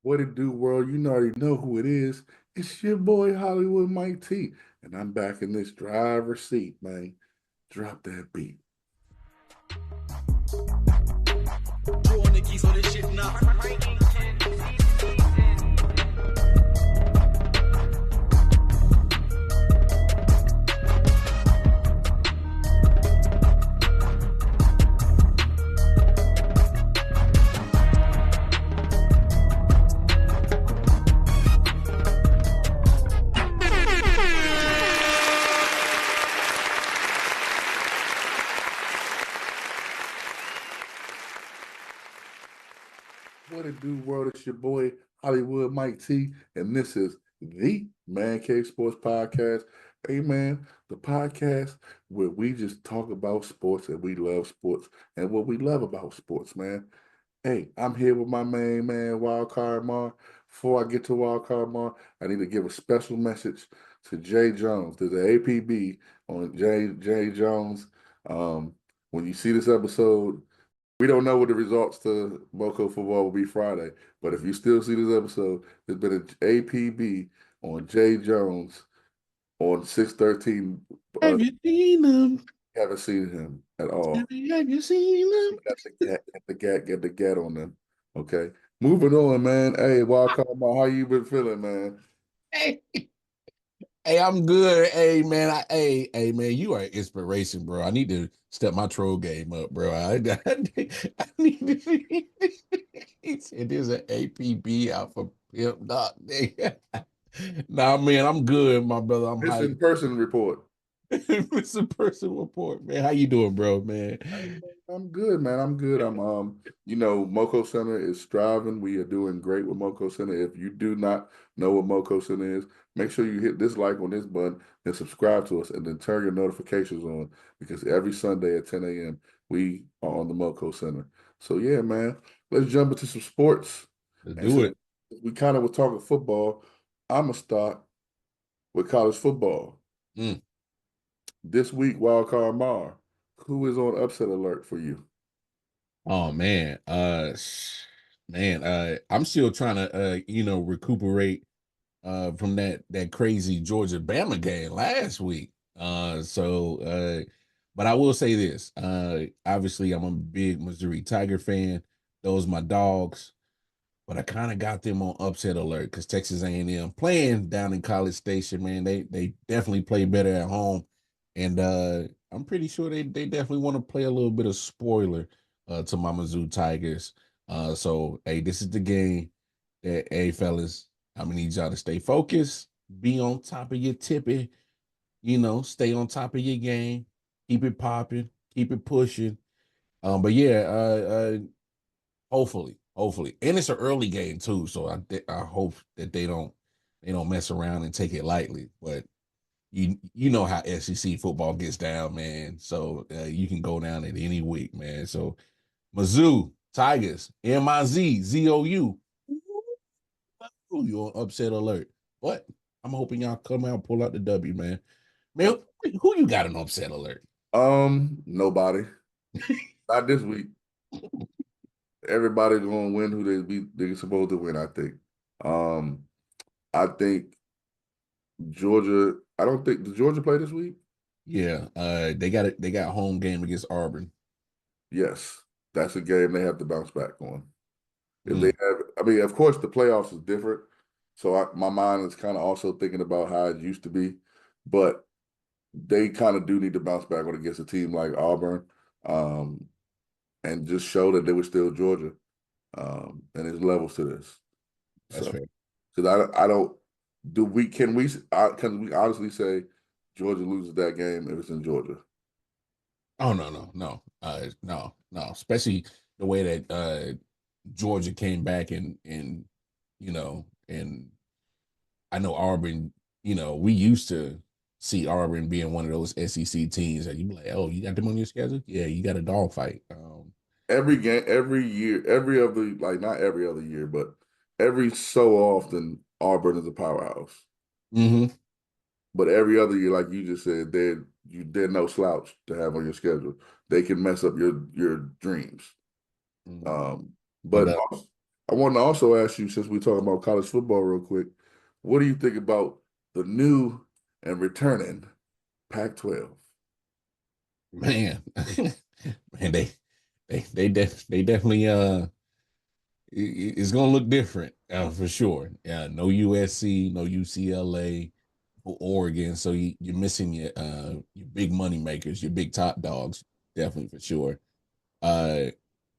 What it do, world? You already know who it is. It's your boy Hollywood Mike T, and I'm back in this driver's seat, man. Drop that beat. Drew on the keys, so this shit now. What it do, world? It's your boy Hollywood Mike T, and this is the Man Cave Sports Podcast. Hey, man, the podcast where we just talk about sports and we love sports and what we love about sports, man. Hey, I'm here with my main man, Wildcard Mar. Before I get to Wildcard Mar, I need to give a special message to Jae Jones. There's an APB on Jae Jones. When you see this episode, we don't know what the results to Moco football will be Friday, but if you still see this episode, there's been an APB on Jae Jones on 613. Have you seen them? Haven't seen him at all. Have you seen them? Get the gat on them. Okay. Moving on, man. Hey, Wildcard, how you been feeling, man? Hey, hey, I'm good. Hey, man. Hey, man. You are an inspiration, bro. I need to step my troll game up, bro. I need to. He said there's an APB out for pimp dog. Nah, man. I'm good, my brother. I'm It's high. in-person report. It's a person report, man. How you doing, bro, man? I'm good, man. I'm good. Moco Center is striving. We are doing great with Moco Center. If you do not know what Moco Center is, make sure you hit this like on this button and subscribe to us and then turn your notifications on because every Sunday at 10 a.m. we are on the Moco Center. So yeah, man, let's jump into some sports. Let's do it. We kind of were talking football. I'm gonna start with college football. Mm. This week, Wildcard Mar, who is on upset alert for you? Oh man, I'm still trying to recuperate from that crazy Georgia Bama game last week. But I will say this. Obviously I'm a big Missouri Tiger fan. Those my dogs, but I kind of got them on upset alert because Texas A&M playing down in College Station, man. They definitely play better at home. And I'm pretty sure they definitely want to play a little bit of spoiler to my Mizzou Tigers. So hey, this is the game that, hey fellas, I'm gonna need y'all to stay focused, be on top of your tippy, stay on top of your game, keep it popping, keep it pushing. But yeah, hopefully, and it's an early game too, so I hope that they don't mess around and take it lightly. But you know how SEC football gets down, man. So you can go down at any week, man. So Mizzou Tigers, MIZZOU. You on upset alert. But I'm hoping y'all come out and pull out the W, man. Man, who you got an upset alert? Nobody. Not this week. Everybody's gonna win who they're supposed to win, I think. I think Georgia. I don't think did Georgia play this week? Yeah, they got it. They got a home game against Auburn. Yes, that's a game they have to bounce back on. If they have, I mean, of course, the playoffs is different. So my mind is kind of also thinking about how it used to be, but they kind of do need to bounce back when against a team like Auburn, and just show that they were still Georgia. And there's levels to this. That's fair. Because I don't can we honestly say Georgia loses that game if it's in Georgia? Oh no, no. Especially the way that Georgia came back and and I know Auburn. We used to see Auburn being one of those SEC teams that you be like, oh, you got them on your schedule? Yeah, you got a dogfight. Every game, every year, every other not every other year, but every so often Auburn is a powerhouse. Mm-hmm. But every other year, like you just said, they're no slouch to have on your schedule. They can mess up your dreams. Mm-hmm. But I want to also ask you, since we're talking about college football real quick, what do you think about the new and returning Pac-12? Man, man, they definitely it's gonna look different for sure. Yeah, no USC, no UCLA, or Oregon. So you're missing your big money makers, your big top dogs, definitely for sure. Uh,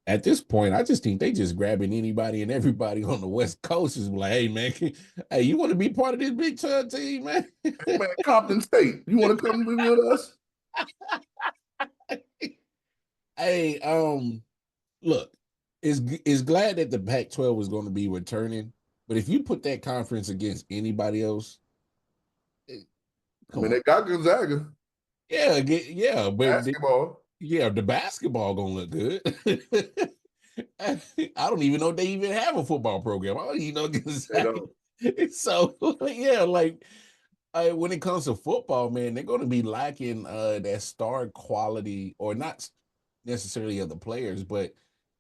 at this point, I just think they just grabbing anybody and everybody on the West Coast is like, hey man, hey, you want to be part of this Big 12 team, man? Hey, man, Compton State, you want to come be with us? Hey, look, is glad that the Pac-12 was going to be returning, but if you put that conference against anybody else, eh, I come mean, on, they got Gonzaga yeah, but basketball. yeah, the basketball gonna look good. I don't even know if they even have a football program. I don't even know They Gonzaga. don't. So yeah, like when it comes to football, man, they're going to be lacking that star quality, or not necessarily of the players, but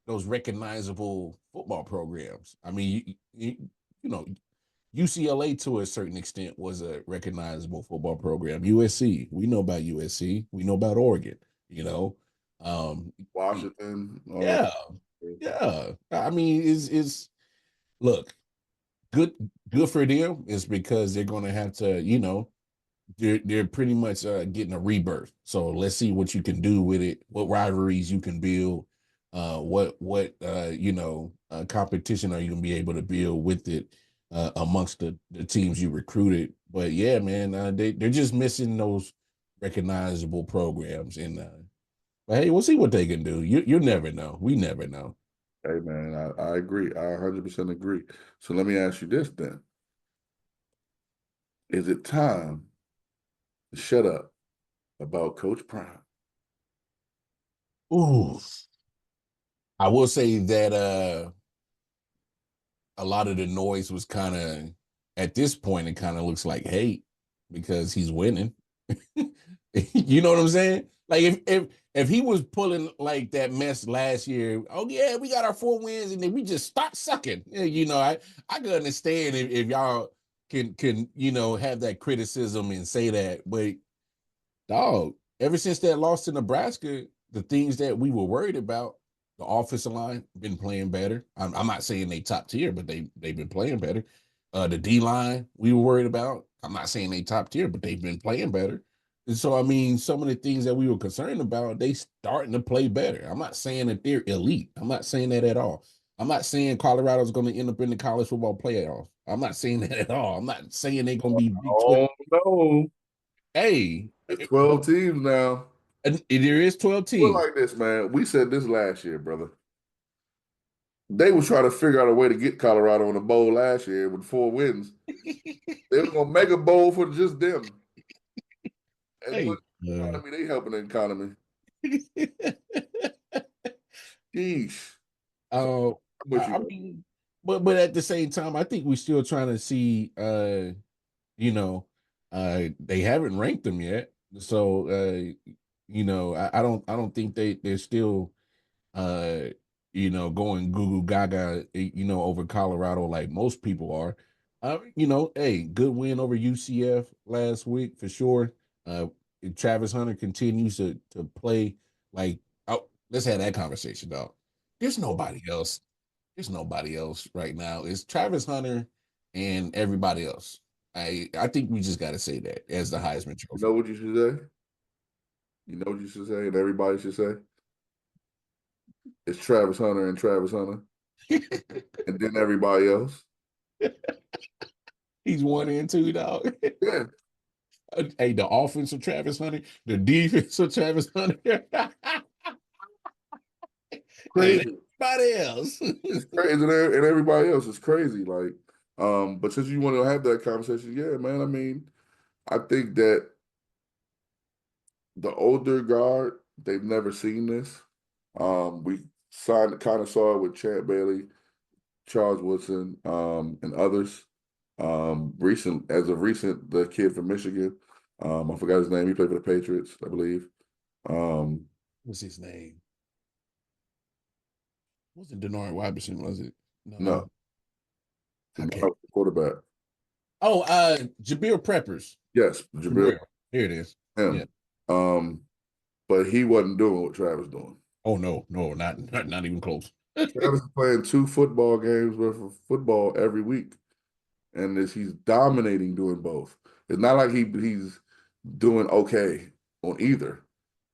those recognizable football programs. I mean, you know, UCLA to a certain extent was a recognizable football program. USC, we know about USC, we know about Oregon. You know, um, Washington, all yeah, that. yeah. I mean, is look good, good for them is because they're going to have to, they're pretty much getting a rebirth. So let's see what you can do with it, what rivalries you can build, what competition are you gonna be able to build with it amongst the teams you recruited. But yeah, man, they're just missing those recognizable programs. And but hey, we'll see what they can do. You never know. We never know. Hey, man, I agree. I 100% agree. So let me ask you this then. Is it time to shut up about Coach Prime? Ooh, I will say that a lot of the noise was kind of at this point it kind of looks like hate because he's winning. You know what I'm saying? Like if he was pulling like that mess last year, oh yeah, we got our 4 wins and then we just start sucking. Yeah, I can understand if y'all can have that criticism and say that, but dog, ever since that loss to Nebraska, the things that we were worried about, the offensive line been playing better. I'm not saying they top tier, but they've been playing better. The D line we were worried about. I'm not saying they top tier, but they've been playing better. And so I mean, some of the things that we were concerned about, they starting to play better. I'm not saying that they're elite. I'm not saying that at all. I'm not saying Colorado's going to end up in the college football playoff. I'm not saying that at all. I'm not saying they're going to be Big 12. Oh, no. Hey, It's 12 teams now. and there is 12 We're teams. like this, man. We said this last year, brother. They was trying to figure out a way to get Colorado in a bowl last year with 4 wins. They was gonna make a bowl for just them. And Hey, what economy they helping the economy? Sheesh. So uh, I'm with you, I bro. mean, but at the same time, I think we're still trying to see. You know, they haven't ranked them yet, so I don't think they're still uh, going goo goo gaga, over Colorado like most people are. Hey, good win over UCF last week for sure. Uh, Travis Hunter continues to play like. Oh, let's have that conversation, dog. There's nobody else. There's nobody else right now. It's Travis Hunter and everybody else. I think we just got to say that as the Heisman You Trophy. know what you should say? You know what you should say, and everybody should say? It's Travis Hunter and Travis Hunter, and then everybody else. He's 1 and 2, dog. Yeah, Hey, the offense of Travis Hunter, the defense of Travis Hunter, and crazy. everybody else. It's crazy, and everybody else is crazy. Like, but since you want to have that conversation, yeah, man. I mean, I think that the older guard, they've never seen this. We kind of saw it with Champ Bailey, Charles Woodson, and others. As of recent, the kid from Michigan, I forgot his name. He played for the Patriots, I believe. Um, What's his name? Wasn't Denard Robinson, was it? No, Okay. quarterback. Oh, Jabril Peppers. Yes, Jabril. Jabril. Here it is. Yeah. Him. But he wasn't doing what Travis doing. Oh no, not even close. Travis is playing 2 football games worth of football every week, and he's dominating doing both. It's not like he's doing okay on either.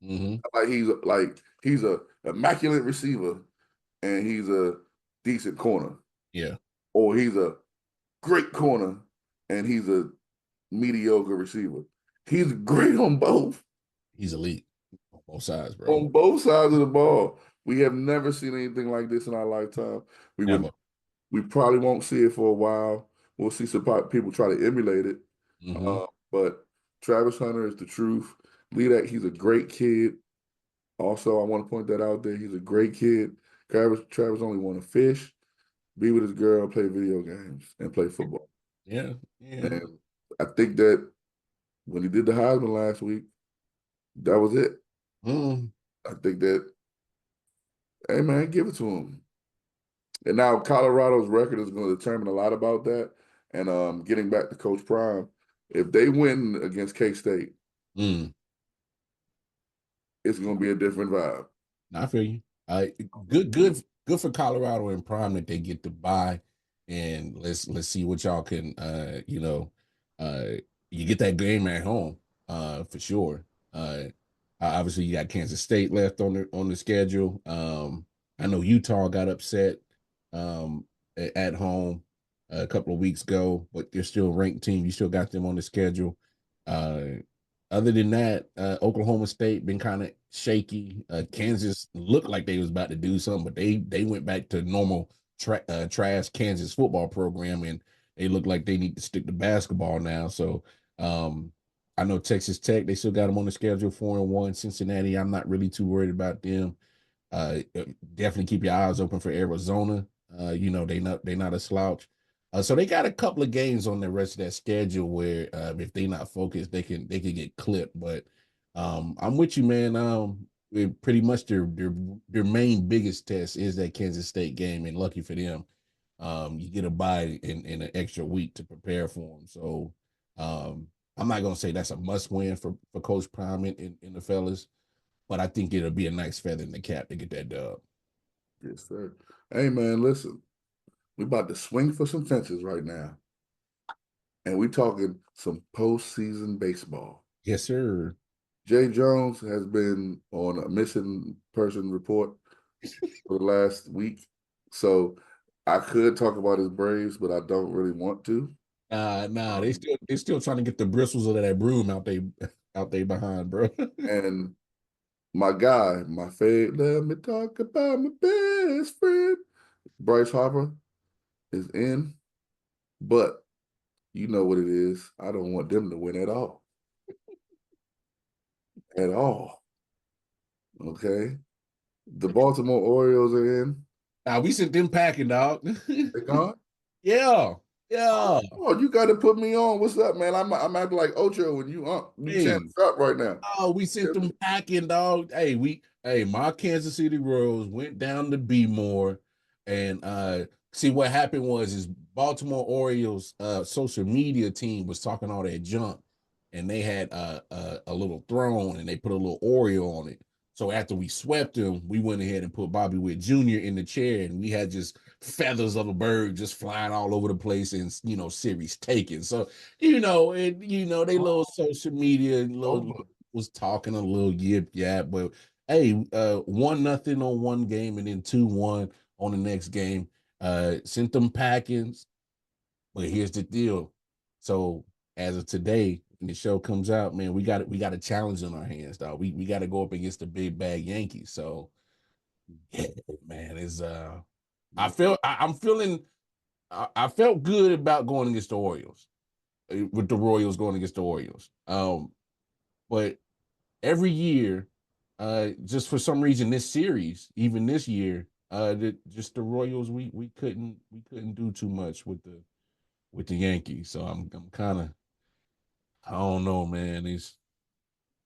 Mm-hmm. He's a immaculate receiver and he's a decent corner, Yeah, or he's a great corner and he's a mediocre receiver. He's great on both. he's elite on both sides, bro. On both sides of the ball. We have never seen anything like this in our lifetime. Never. We probably won't see it for a while. We'll see some people try to emulate it. Mm-hmm. But Travis Hunter is the truth. He's a great kid. Also, I want to point that out there. He's a great kid. Travis only want to fish, be with his girl, play video games, and play football. Yeah. And I think that when he did the Heisman last week, that was it. Mm. I think that, hey man, give it to him. And now Colorado's record is going to determine a lot about that. And getting back to Coach Prime, if they win against K-State, it's going to be a different vibe. I feel you. Good for Colorado and Prime that they get to buy, and let's see what y'all can you get that game at home for sure. Obviously you got Kansas State left on the schedule. I know Utah got upset at home a couple of weeks ago, but they're still a ranked team. You still got them on the schedule. Other than that, Oklahoma State been kind of shaky. Kansas looked like they was about to do something, but they went back to normal trash Kansas football program, and they look like they need to stick to basketball now. So I know Texas Tech, they still got them on the schedule 4-1. Cincinnati, I'm not really too worried about them. Definitely keep your eyes open for Arizona. They not a slouch. So they got a couple of games on the rest of that schedule where if they not focused, they can get clipped. But I'm with you, man. Pretty much their main biggest test is that Kansas State game, and lucky for them, you get a bye in an extra week to prepare for them. So I'm not gonna say that's a must win for Coach Prime in the fellas, but I think it'll be a nice feather in the cap to get that dub. Yes, sir. Hey man, listen. We about to swing for some fences right now. And we talking some postseason baseball. Yes, sir. Jae Jones has been on a missing person report for the last week. So I could talk about his Braves, but I don't really want to. They still trying to get the bristles of that broom out they behind, bro. And my guy, my Faye, let me talk about my best friend. Bryce Harper is in, but you know what it is. I don't want them to win at all. At all. Okay. The Baltimore Orioles are in. Now we sent them packing, dog. They gone? Yeah. Yeah. Oh, you got to put me on. What's up, man? I'm acting like Ocho when you Hey. chance up right now. Oh, we sent them packing, dog. My Kansas City Royals went down to Bmore, and see what happened was Baltimore Orioles social media team was talking all that junk, and they had a little throne and they put a little Oreo on it. So after we swept them, we went ahead and put Bobby Witt Jr. in the chair, and we had just feathers of a bird just flying all over the place, and series taken. So they little social media was talking a little yip yap, but hey, 1-0 on one game and then 2-1 on the next game. Sent them packings, but here's the deal. So as of today, when the show comes out, man, we got a challenge in our hands, dog. We got to go up against the big bag Yankees. So yeah, man, I felt good about going against the Orioles, with the Royals going against the Orioles. But every year, just for some reason, this series, even this year, just the Royals, we couldn't do too much with the Yankees. So I'm kind of, I don't know, man. It's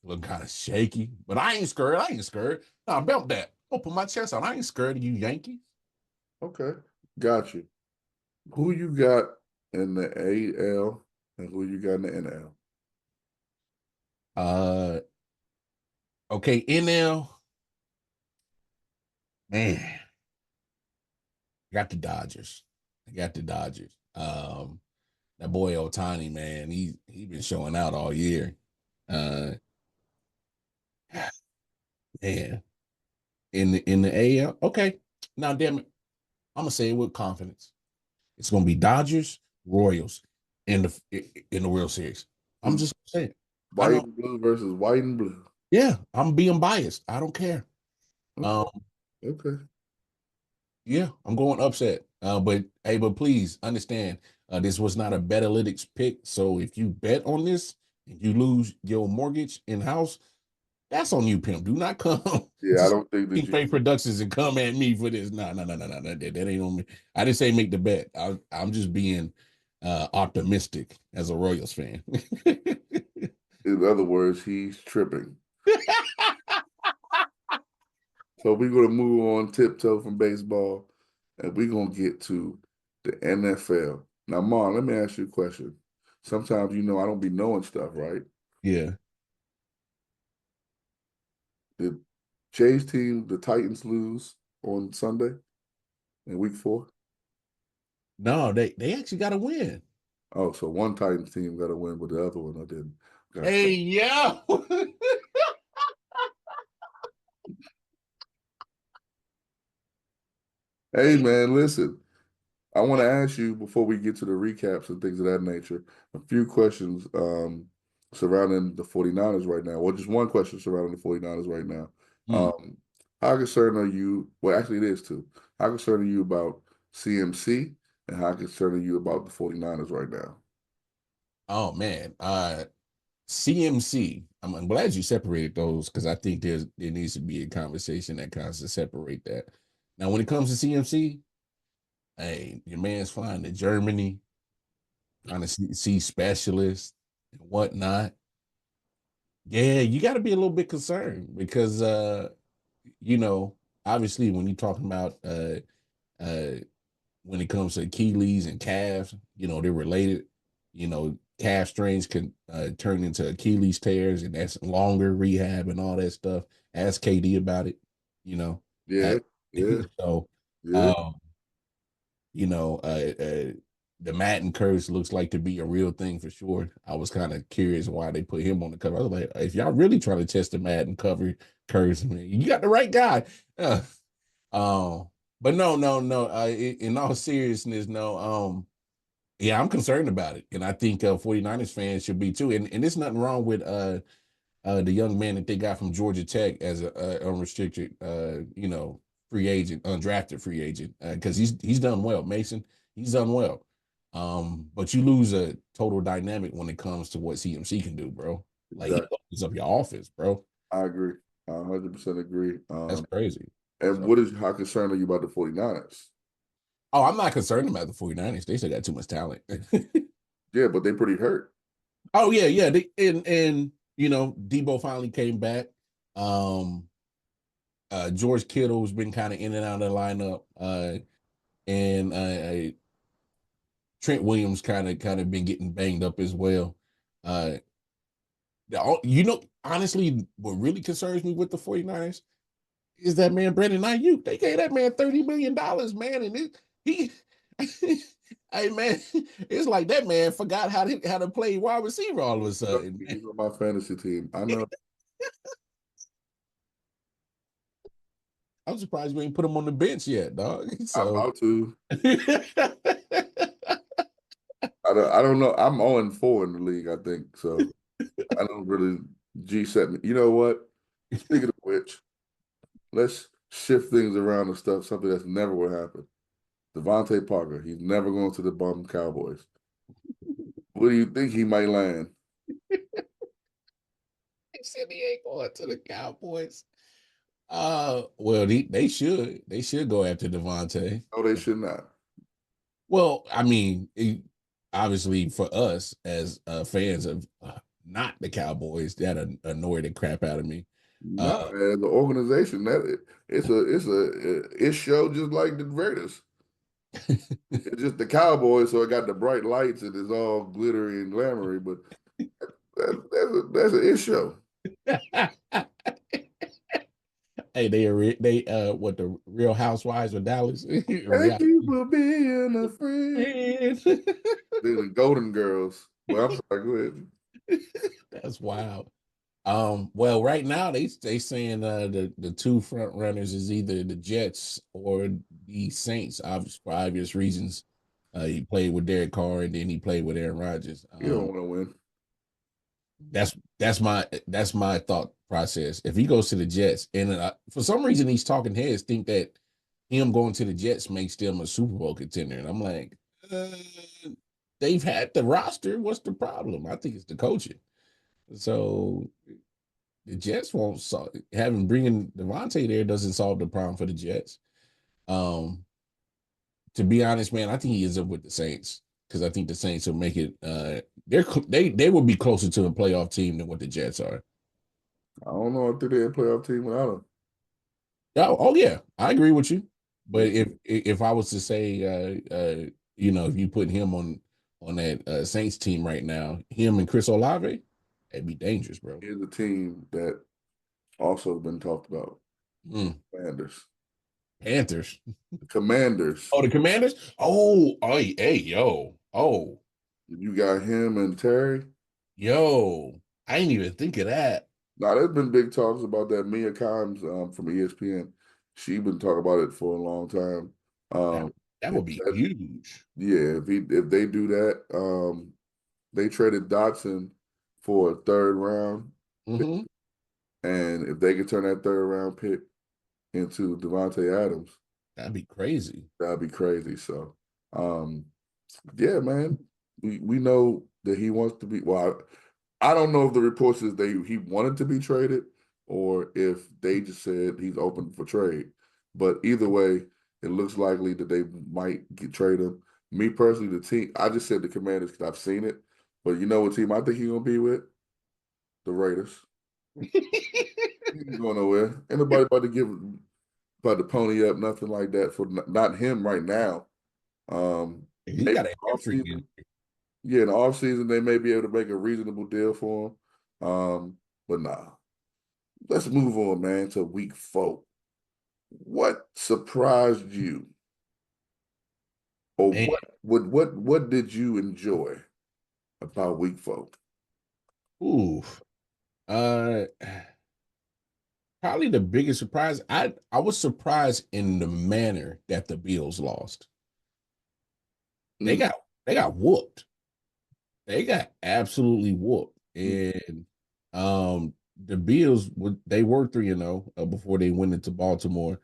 looking kind of shaky, but I ain't scared. Nah, belt that. Open my chest out. I ain't scared of you Yankees. Okay. Got you. Who you got in the AL and who you got in the NL? Okay, NL, man, I got the Dodgers. I got the Dodgers. That boy Otani, man, he been showing out all year. Uh, man, in the AL, okay. Now, damn it, I'm gonna say it with confidence. It's gonna be Dodgers, Royals in the World Series. I'm just saying. I White know. and blue versus white and blue. Yeah, I'm being biased. I don't care. Okay. Um, Okay. yeah, I'm going upset. But please understand, this was not a Betalytics pick. So if you bet on this and you lose your mortgage in house, that's on you, pimp. Do not come Yeah, I to don't think that Faye Productions and come at me for this. No, no, no, no, no. That ain't on me. I didn't say make the bet. I'm just being optimistic as a Royals fan. in other words, he's tripping. So we're gonna move on tiptoe from baseball and we're gonna get to the NFL. Now, Marn, let me ask you a question. Sometimes I don't be knowing stuff, right? Yeah. Did Jay's team, the Titans, lose on Sunday in week 4? No, they actually got to win. Oh, so one Titans team got to win, but the other one I didn't. Gotcha. Hey, yeah. Hey, man, listen. I want to ask you before we get to the recaps and things of that nature, a few questions surrounding the 49ers right now. Well, just one question surrounding the 49ers right now. Hmm. Um, how concerned are you? Well, actually, it is too. How concerned are you about CMC and how concerned are you about the 49ers right now? Oh man. CMC. I'm glad you separated those because I think there needs to be a conversation that kind of separate that. Now, when it comes to CMC, hey, your man's flying to Germany, trying to see specialists and whatnot. Yeah, you got to be a little bit concerned because you know, obviously when you're talking about uh when it comes to Achilles and calves, they're related. Calf strains can turn into Achilles tears, and that's longer rehab and all that stuff. Ask KD about it. You know, uh, Yeah, yeah, so yeah. um, you know, the Madden curse looks like to be a real thing for sure. I was kind of curious why they put him on the cover. I was like, if y'all really trying to test the Madden cover curse, man, you got the right guy. Um, but no, no, no. In all seriousness, no. Yeah, I'm concerned about it, and I think 49ers fans should be too. And there's nothing wrong with the young man that they got from Georgia Tech as a unrestricted free agent, undrafted free agent, because he's done well. Mason, he's done well. But you lose a total dynamic when it comes to what CMC can do, bro. Like he Exactly. opens up your offense, bro. I agree. I 100% agree. That's crazy. And So, how concerned are you about the 49ers? oh, I'm not concerned about the 49ers. They still got too much talent. Yeah, but they pretty hurt. Oh yeah, yeah. And Debo finally came back. Um, George Kittle's been kind of in and out of the lineup. And Trent Williams kind of been getting banged up as well. Uh, honestly, what really concerns me with the 49ers is that man Brandon Ayuk. They gave that man $30 million, man, and he hey man, it's like that man forgot how to play wide receiver all of a sudden. He's on my fantasy team. I know. I'm surprised we ain't put him on the bench yet, dog. I'm So about to. I don't know. I'm 0-4 in the league, I think. So I don't really G set me. You know what? Speaking of which, let's shift things around and stuff, something that's never would happen. Devontae Parker, he's never going to the bum Cowboys. Where do you think he might land? He said he ain't going to the Cowboys. Well, they should go after Devontae. No, they should not. Well, I mean, obviously for us as fans of not the Cowboys, that annoyed the crap out of me. Not Uh, as an organization. That it's a it show just like the Raiders. It's just the Cowboys, so it got the bright lights and it's all glittery and glamoury. But that's an issue. Hey, they what the Real Housewives of Dallas? Thank you for being a friend. The Golden Girls. Well, I'm sorry. Go ahead. That's wild. Well, right now they saying the two front runners is either the Jets or the Saints, obviously for obvious reasons. He played with Derek Carr and then he played with Aaron Rodgers. You don't want to win. That's my thought process. If he goes to the Jets, and for some reason these talking heads think that him going to the Jets makes them a Super Bowl contender, and I'm like, they've had the roster. What's the problem? I think it's the coaching. So the Jets won't solve having bringing Devontae there doesn't solve the problem for the Jets. To be honest, man, I think he ends up with the Saints because I think the Saints will make it. They will be closer to a playoff team than what the Jets are. I don't know if they're a playoff team without him. Oh yeah, I agree with you. But if I was to say, if you put him on that Saints team right now, him and Chris Olave, it'd be dangerous, bro. Here's a team that also been talked about. Mm. Commanders. Panthers. The Commanders. Oh, the Commanders. Oh, hey, yo. Oh, you got him and Terry. Yo, I ain't even think of that. Now, there's been big talks about that. Mia Kimes from ESPN, she been talking about it for a long time. That would be huge. Yeah, if they do that, they traded Dotson for a third round, Mm-hmm. and if they could turn that third round pick into Devontae Adams, that'd be crazy. That'd be crazy. So, yeah, man, we know that he wants to be. Well, I don't know if the reports is he wanted to be traded or if they just said he's open for trade. But either way, it looks likely that they might trade him. Me personally, the team, I just said the Commanders because I've seen it. But you know what team I think he's going to be with? The Raiders. He ain't going nowhere. Ain't nobody about to pony up, nothing like that for not him right now. He got a hamstring. Yeah, in the offseason, they may be able to make a reasonable deal for him. But nah. Let's move on, man, to week 4. What surprised you? Or what did you enjoy about week 4? Ooh. Probably the biggest surprise. I was surprised in the manner that the Bills lost. They got whooped. They got absolutely whooped. And the Bills they were 3-0 before they went into Baltimore.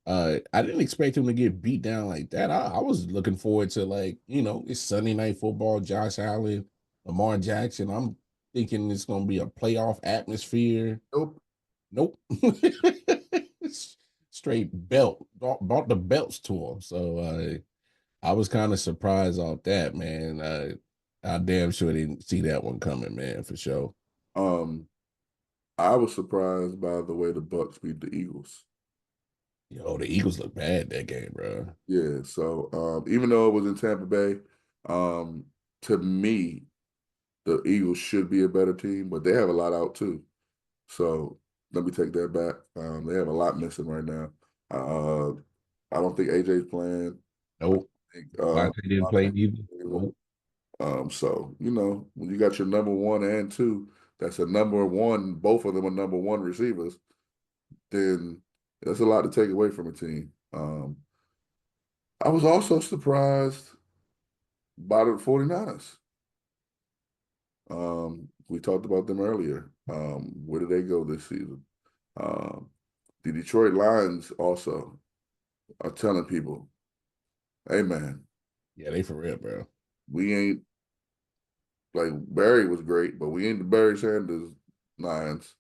I didn't expect them to get beat down like that. I was looking forward to it's Sunday Night Football, Josh Allen, Lamar Jackson. I'm thinking it's gonna be a playoff atmosphere. Nope. Straight belt. Brought the belts to them. So I was kind of surprised off that, man. I damn sure didn't see that one coming, man, for sure. I was surprised by the way the Bucs beat the Eagles. Yo, the Eagles look bad that game, bro. Yeah, so even though it was in Tampa Bay, to me, the Eagles should be a better team, but they have a lot out too. So let me take that back. They have a lot missing right now. I don't think AJ's playing. Nope. I didn't play either. Nope. So, when you got your number 1 and 2, that's a number 1, both of them are number 1 receivers, then that's a lot to take away from a team. I was also surprised by the 49ers. We talked about them earlier. Where did they go this season? The Detroit Lions also are telling people, hey, man. Yeah, they for real, bro. We ain't, like, Barry was great, but we ain't the Barry Sanders Lions.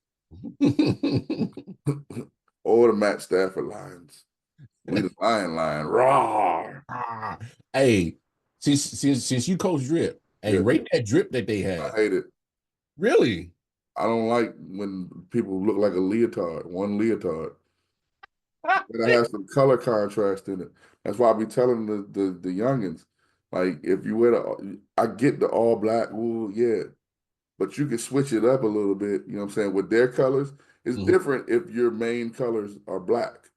Or the Matt Stafford Lions. We the Lion. Raw. Hey, since you coach Drip, hey, rate that drip that they had. I hate it. Really? I don't like when people look like a leotard, one leotard. And it has some color contrast in it. That's why I be telling the youngins, like if you wear I get the all black wool, yeah, but you can switch it up a little bit. You know what I'm saying? With their colors, it's Mhm. different if your main colors are black.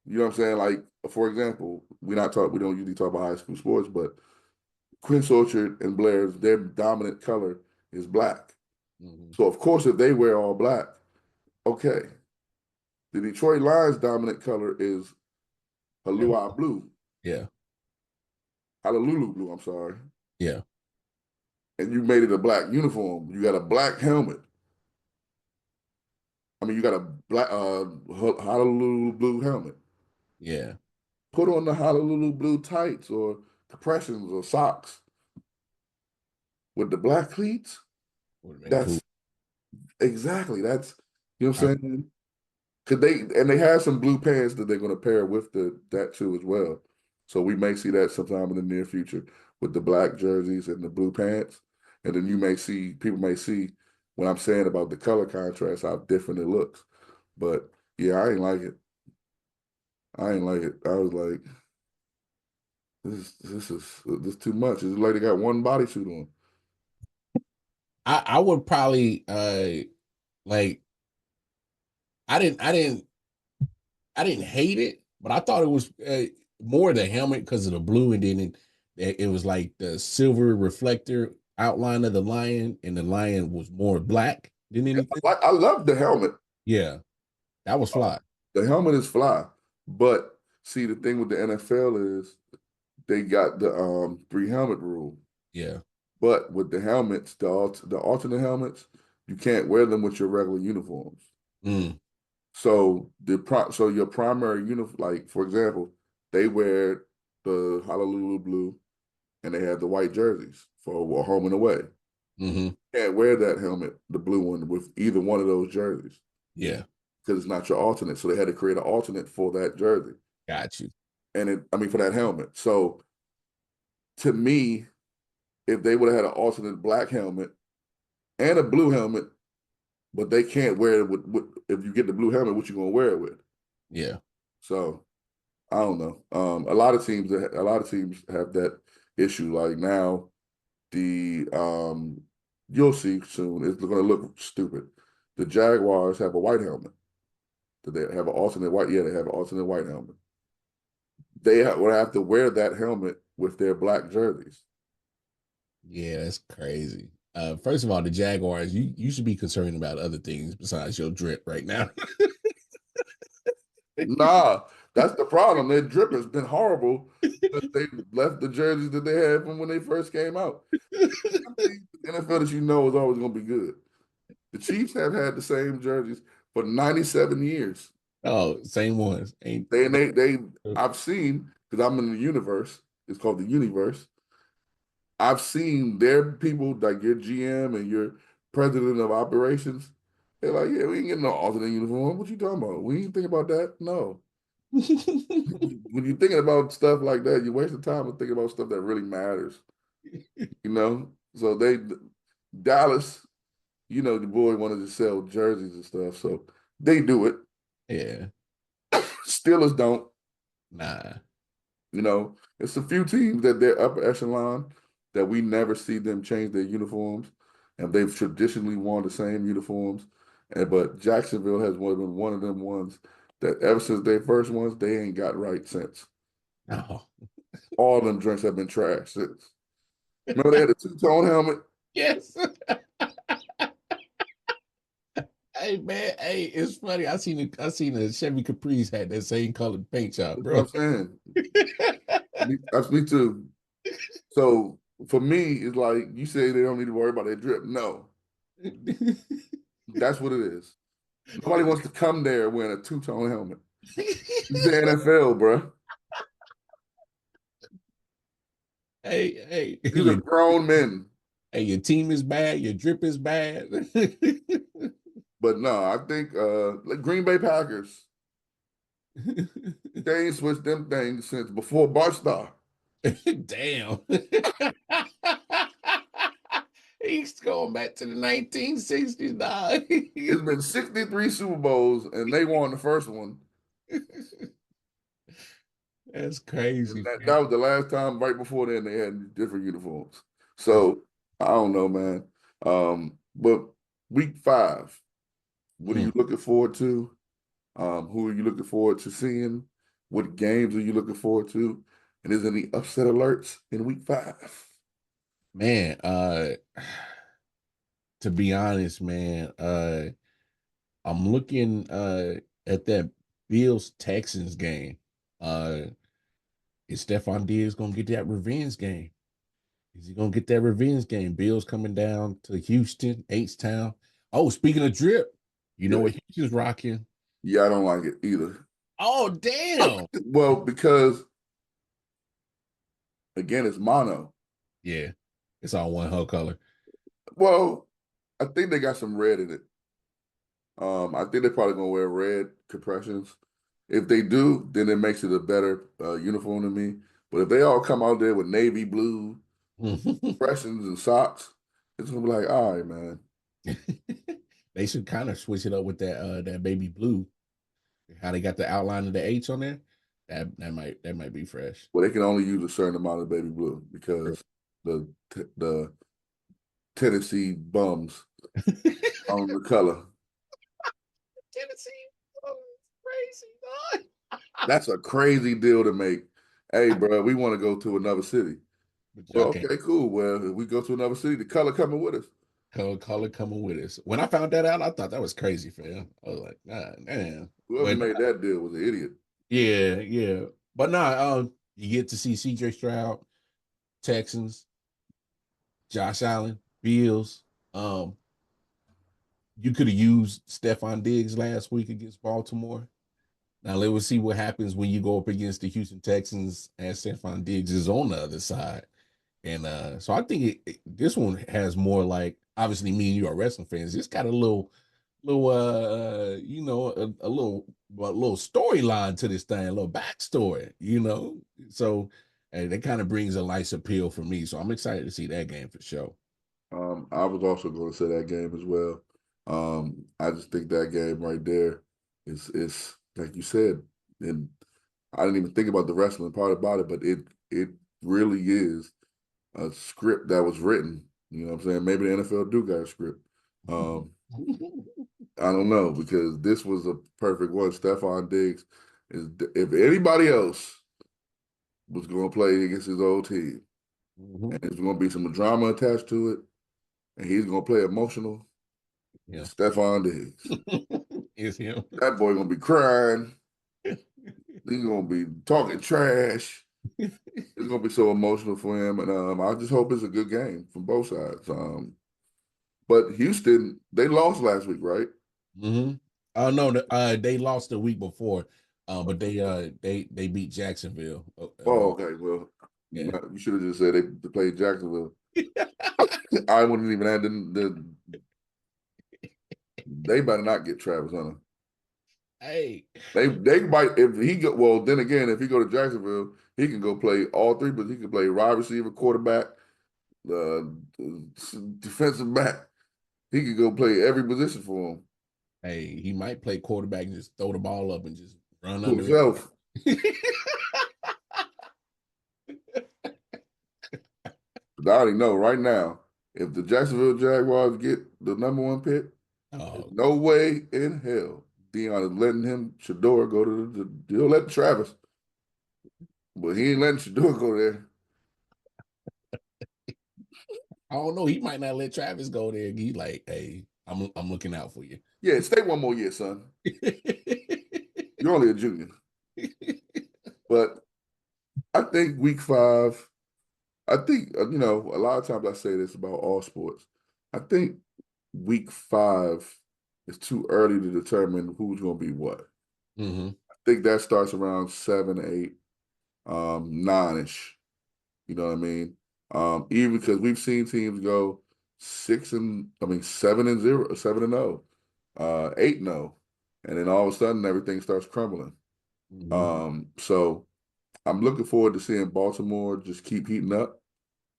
You know what I'm saying? Like for example, we don't usually talk about high school sports, but Quince Orchard and Blair's their dominant color is black. Mhm. So of course, if they wear all black, okay. The Detroit Lions' dominant color is Halua blue, Yeah, Honolulu blue. I'm sorry, yeah, and you made it a black uniform. You got a black helmet. I mean, you got a black Honolulu blue helmet. yeah. Put on the Honolulu blue tights or compressions or socks with the black cleats. Would have been cool. That's exactly that's you know what I, I'm saying. Cause they have some blue pants that they're going to pair with that too as well. So we may see that sometime in the near future with the black jerseys and the blue pants. And then you may see people may see what I'm saying about the color contrast, how different it looks. But yeah, I ain't like it. I ain't like it. I was like, this is too much. It's like they got one bodysuit on. I would probably like I didn't I didn't hate it, but I thought it was more the helmet because of the blue, and then it was like the silver reflector outline of the lion, and the lion was more black than anything. I love the helmet. Yeah, that was fly. The helmet is fly. But see, the thing with the NFL is they got the three helmet rule. Yeah. But with the helmets, the alternate helmets, you can't wear them with your regular uniforms. Mm, So so your primary uniform, like for example, they wear the Honolulu blue and they have the white jerseys for home and away. hmm. Can't wear that helmet, the blue one, with either one of those jerseys Yeah, because it's not your alternate. So they had to create an alternate for that jersey, got you. and I mean for that helmet. So to me, if they would have had an alternate black helmet and a blue helmet, but they can't wear it with if you get the blue helmet, what you gonna wear it with? Yeah. So I don't know. A lot of teams have that issue. Like now, the you'll see soon. It's going to look stupid. The Jaguars have a white helmet. Do they have an alternate white? Yeah, they have an alternate white helmet. Would have to wear that helmet with their black jerseys. Yeah, that's crazy. First of all, the Jaguars, you should be concerned about other things besides your drip right now. Nah, that's the problem. Their drip has been horrible because they left the jerseys that they had from when they first came out. The NFL that you know is always going to be good. The Chiefs have had the same jerseys for 97 years. Oh, same ones. Ain't They I've seen because I'm in the universe. It's called the universe. I've seen their people like your GM and your president of operations. They're like, yeah, we ain't getting no alternate uniform. What you talking about? We ain't think about that. No. When you're thinking about stuff like that, you waste the time of thinking about stuff that really matters. You know. So Dallas, the boy wanted to sell jerseys and stuff, so they do it. Yeah, Steelers don't. nah. It's a few teams that they're upper echelon that we never see them change their uniforms, and they've traditionally worn the same uniforms. But Jacksonville has been one of them ones that ever since they first ones, they ain't got right since. No. All them drinks have been trash since. Remember they had the two-tone helmet? Yes. Hey man, hey, it's funny. I seen a Chevy Caprice had that same colored paint job, That's what I'm bro. saying. That's me too. So for me, it's like you say they don't need to worry about their drip. No, that's what it is. Nobody wants to come there wearing a two-tone helmet. It's the NFL, bro. Hey, These are grown men. hey, your team is bad, your drip is bad. But no, I think like Green Bay Packers, they ain't switched them things since before Barstar. Damn. He's going back to the 1960s now. It's been 63 Super Bowls and they won the first one. That's crazy. And that was the last time. Right before then, they had different uniforms. So I don't know, man. But week 5, what are Mm. you looking forward to? Who are you looking forward to seeing? What games are you looking forward to? And is there any upset alerts in week 5? Man, to be honest, man, I'm looking at that Bills Texans game. Uh is Stephon Diggs gonna get that revenge game? Is he gonna get that revenge game? Bills coming down to Houston, H-Town. Oh, speaking of drip, you know Yeah, what Houston's rocking? yeah, I don't like it either. Oh, damn. Well, because again, it's mono. Yeah, it's all one whole color. Well, I think they got some red in it. I think they're probably gonna wear red compressions. If they do, then it makes it a better uniform to me. But if they all come out there with navy blue compressions and socks, it's gonna be like, all right, man. They should kind of switch it up with that baby blue. How they got the outline of the H on there. That might be fresh. Well, they can only use a certain amount of baby blue because the Tennessee bums own the color. Tennessee, oh, crazy, dog. That's a crazy deal to make. Hey, bro, we want to go to another city. But y'all Well, can't okay, cool. Well, if we go to another city, the color coming with us. color coming with us. When I found that out, I thought that was crazy, fam. I was like, nah, man. Whoever But made that deal was an idiot. yeah, yeah. But nah, you get to see CJ Stroud, Texans, Josh Allen, Bills. Um, you could have used Stephon Diggs last week against Baltimore. Now let's see what happens when you go up against the Houston Texans and Stephon Diggs is on the other side. And so I think this one has more like obviously me and you are wrestling fans. It's got a little a little storyline to this thing, a little backstory, So that kind of brings a nice appeal for me. So I'm excited to see that game for sure. I was also going to say that game as well. I just think that game right there is like you said, and I didn't even think about the wrestling part about it, but it really is a script that was written. You know what I'm saying? Maybe the NFL do got a script. Um, I don't know because this was a perfect one. Stephon Diggs is if anybody else was going to play against his old team, and there's going to be some drama attached to it, and he's going to play emotional. Yeah. Stephon Diggs. Is him. That boy going to be crying. He's going to be talking trash. It's going to be so emotional for him, and I just hope it's a good game from both sides. But Houston, they lost last week, right? Mm-hmm. No, they lost the week before, but they beat Jacksonville. Oh, okay. Well, Yeah. you should have just said they played Jacksonville. I wouldn't even add they better not get Travis Hunter. Hey, They might if he go well. Then again, if he go to Jacksonville, he can go play all three, but he can play wide receiver, quarterback, uh, defensive back. He could go play every position for him hey, he might play quarterback and just throw the ball up and just run to under it. himself. But I already know right now, if the Jacksonville Jaguars get the #1 pick, there's Oh, no way in hell Dion is letting him Shador go to he'll let Travis, but he ain't letting Shador go there. I don't know. He might not let Travis go there. He like, hey, I'm looking out for you. Yeah, stay one more year, son. You're only a junior. But I think week 5, I think, a lot of times I say this about all sports. I think week 5 is too early to determine who's going to be what. Mm-hmm. I think that starts around 7, 8, 9-ish. You know what I mean? Even because we've seen teams go 7-0, 7-0, 8-0, and then all of a sudden everything starts crumbling. Mm-hmm. So I'm looking forward to seeing Baltimore just keep heating up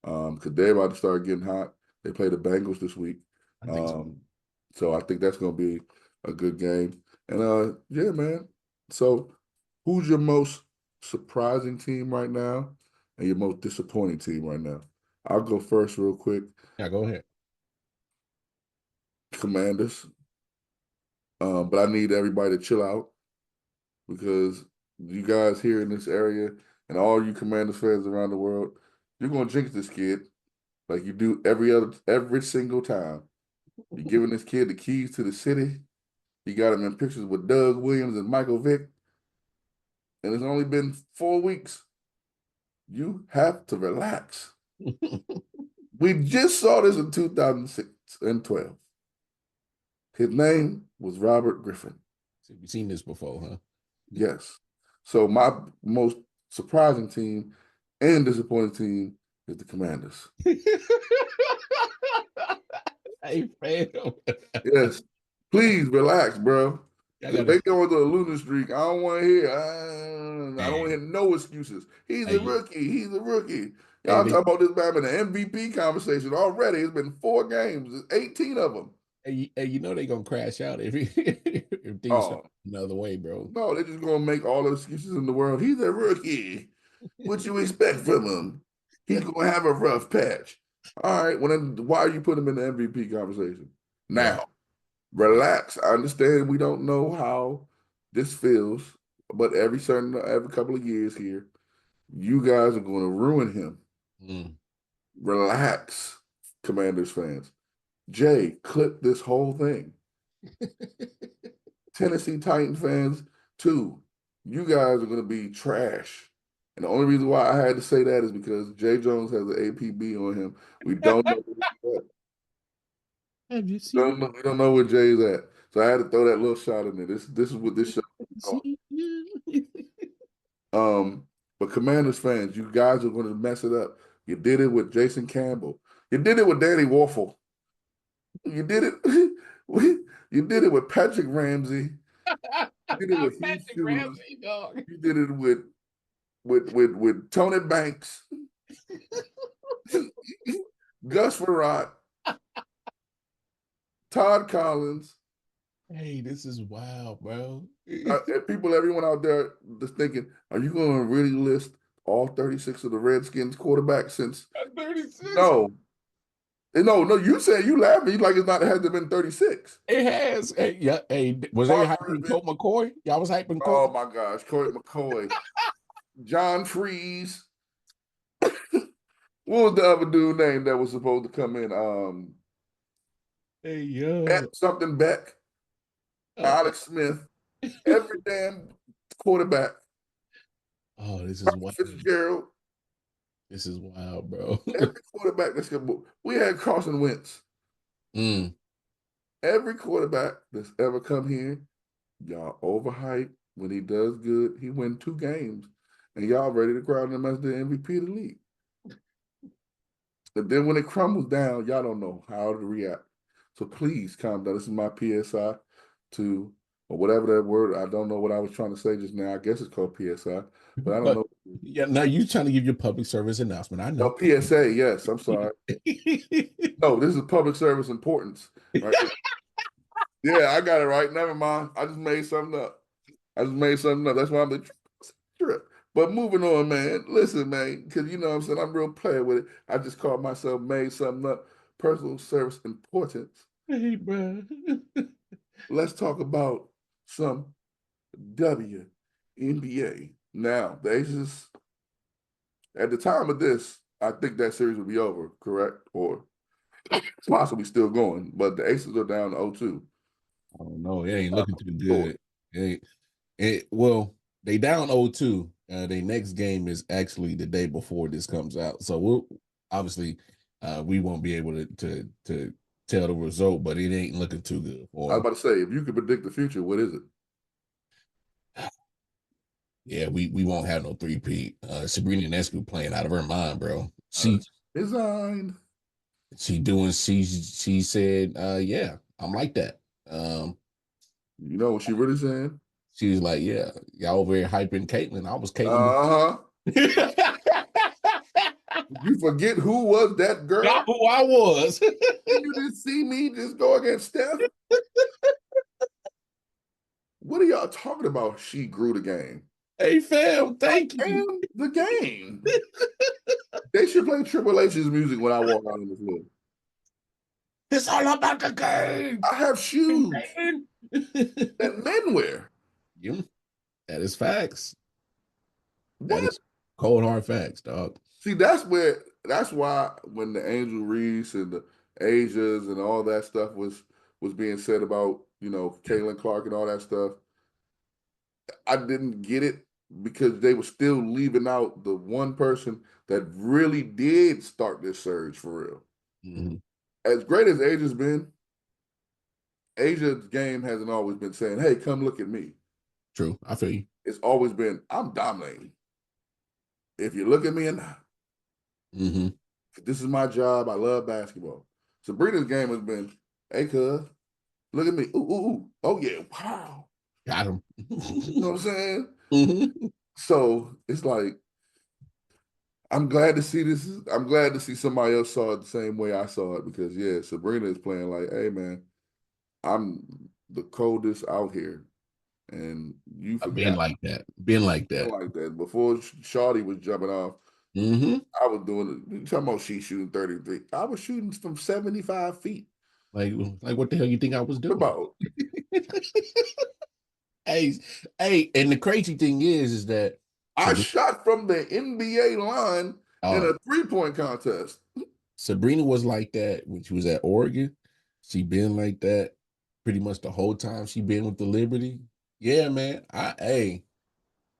because they're about to start getting hot. They play the Bengals this week. I think so. So I think that's going to be a good game. And yeah, man. So Who's your most surprising team right now and your most disappointing team right now? I'll go first real quick. Yeah, go ahead. Commanders. But I need everybody to chill out because you guys here in this area and all you Commanders fans around the world, you're gonna jinx this kid like you do every single time. You're giving this kid the keys to the city. You got him in pictures with Doug Williams and Michael Vick, and it's only been 4 weeks. You have to relax. We just saw this in 2006 and 12. His name was Robert Griffin. So you've seen this before, huh? Yes. So my most surprising team and disappointing team is the Commanders. Hey, fam. Yes. Please relax, bro. I If gotta, they go into a losing streak, I don't want to hear. I don't want to hear no excuses. He's a hey, rookie. He's a rookie. hey, Y'all talking about this man in the MVP conversation already. It's been 4 games. There's 18 of them. hey, you know they gonna crash out if if things Oh, start another way, bro. no, they're just gonna make all the excuses in the world. He's a rookie. What you expect from him? He's gonna have a rough patch. All right, well then why are you putting him in the MVP conversation? Yeah. Now, relax. I understand we don't know how this feels, but every couple of years here, you guys are gonna ruin him. Mm. Relax, Commanders fans. Jay, clip this whole thing. Tennessee Titan fans, too. You guys are going to be trash. And the only reason why I had to say that is because Jae Jones has an APB on him. We don't know where he's at. Have you seen? We don't know where Jay's at. So I had to throw that little shot in there. This is what this show is on. But Commanders fans, you guys are going to mess it up. You did it with Jason Campbell. You did it with Danny Waffle. You did it. You did it with Patrick Ramsey. You did it with Heath Patrick Schuler. Ramsey, dog. You did it with Tony Banks, Gus Farrat, Todd Collins. Hey, this is wild, bro. And people, everyone out there just thinking, are you going to really list all 36 of the Redskins quarterbacks since? 36. No. No, you said you laughing. You like it's not, it hasn't been 36. It has. Hey, yeah. Hey, was they hyping Colt McCoy? Y'all was hyping Colt? Oh my gosh, Colt McCoy, John Freeze. What was the other dude name that was supposed to come in? Hey, yo. Something Beck, Alex Smith, every damn quarterback. Oh, this is wild. Fitzgerald. This is wild, bro. Every quarterback that's good. We had Carson Wentz. Mm. Every quarterback that's ever come here, y'all overhyped. When he does good, he win 2 games. And y'all ready to crown him as the MVP of the league. And then when it crumbles down, y'all don't know how to react. So please calm down. This is my PSI to, or whatever that word, I don't know what I was trying to say just now. I guess it's called PSI, but I don't know. Yeah, now you trying to give your public service announcement. I know. No, PSA, yes, I'm sorry. No, this is public service importance. Right? Yeah, I got it right. Never mind. I just made something up. That's why I'm the trip. But moving on, man. Listen, man, because you know what I'm saying, I'm real player with it. I just called myself made something up. Personal service importance. Hey, bro. Let's talk about some WNBA. Now, the Aces, at the time of this, I think that series will be over, correct? Or it's possibly still going, but the Aces are down 0-2. I don't know. It ain't looking too good. Well, they down 0-2. Their next game is actually the day before this comes out. So we'll obviously we won't be able to tell the result, but it ain't looking too good for I was them. about to say, if you could predict the future, what is it? Yeah, we won't have no 3-peat. Sabrina Ionescu playing out of her mind, bro. She Resigned. She said, yeah, I'm like that. You know what she really saying? She was like, yeah, y'all over here hyping Caitlyn. I was Caitlyn. You forget who was that girl? Not who I was. You didn't see me just go against Steph? What are y'all talking about? She grew the game. Hey, fam, thank you. And the game. They should play Triple H's music when I walk out on the floor. It's all about the game. I have shoes Man. that men wear. Yeah, that is facts. That What? is cold hard facts, dog. See, that's why when the Angel Reese and the Asias and all that stuff was being said about, Caitlin Clark and all that stuff, I didn't get it because they were still leaving out the one person that really did start this surge for real. Mm-hmm. As great as Asia's been, Asia's game hasn't always been saying, "Hey, come look at me." True, I feel you. It's always been, "I'm dominating. If you look at me or not, Mm-hmm. this is my job. I love basketball." Sabrina's game has been, "Hey, cuz, look at me. Ooh, ooh, ooh. Oh yeah, wow." Got him. You know what I'm saying? Mm-hmm. So it's like, I'm glad to see this. I'm glad to see somebody else saw it the same way I saw it because yeah, Sabrina is playing like, hey man, I'm the coldest out here, and you I've been forgot like that. Been like that. like that before. Shawty was jumping off. Mm-hmm. I was doing it. You talking about she shooting 33? I was shooting from 75 feet. Like what the hell you think I was doing? About Hey, hey, and the crazy thing is that I shot from the NBA line in uh, a 3-point contest. Sabrina was like that when she was at Oregon. She been like that pretty much the whole time she been with the Liberty. Yeah, man. Hey,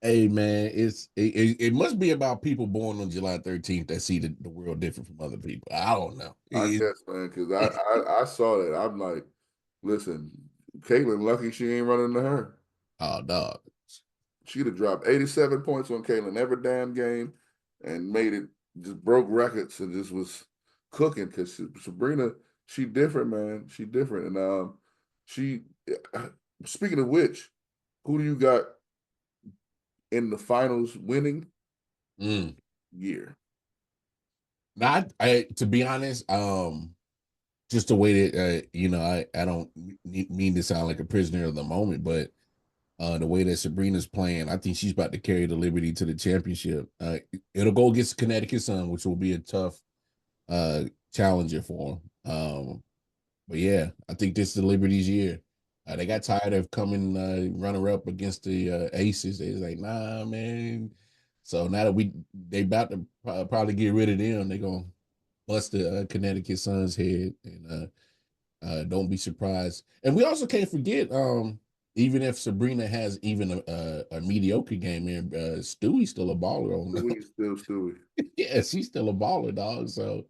man. It must be about people born on July 13th that see the world different from other people. I don't know. I guess, man, because I saw that. I'm like, listen, Caitlin, lucky she ain't running to her. Oh, dog. She'd have dropped 87 points on Caitlin every damn game and made it, just broke records and just was cooking because Sabrina, she different, man. She different. And she, speaking of which, who do you got in the finals winning Mm. year? Not I to be honest, just the way that I don't mean to sound like a prisoner of the moment, but the way that Sabrina's playing, I think she's about to carry the Liberty to the championship. It'll go against Connecticut Sun, which will be a tough challenger for them. But yeah, I think this is the Liberty's year. They got tired of coming runner up against the Aces. They was like, nah, man. So now that they about to probably get rid of them, they're gonna bust the Connecticut Sun's head, and don't be surprised. And we also can't forget, even if Sabrina has even a mediocre game here, Stewie's still a baller on. Stewie still Stewie. Yeah, she's still a baller, dog. So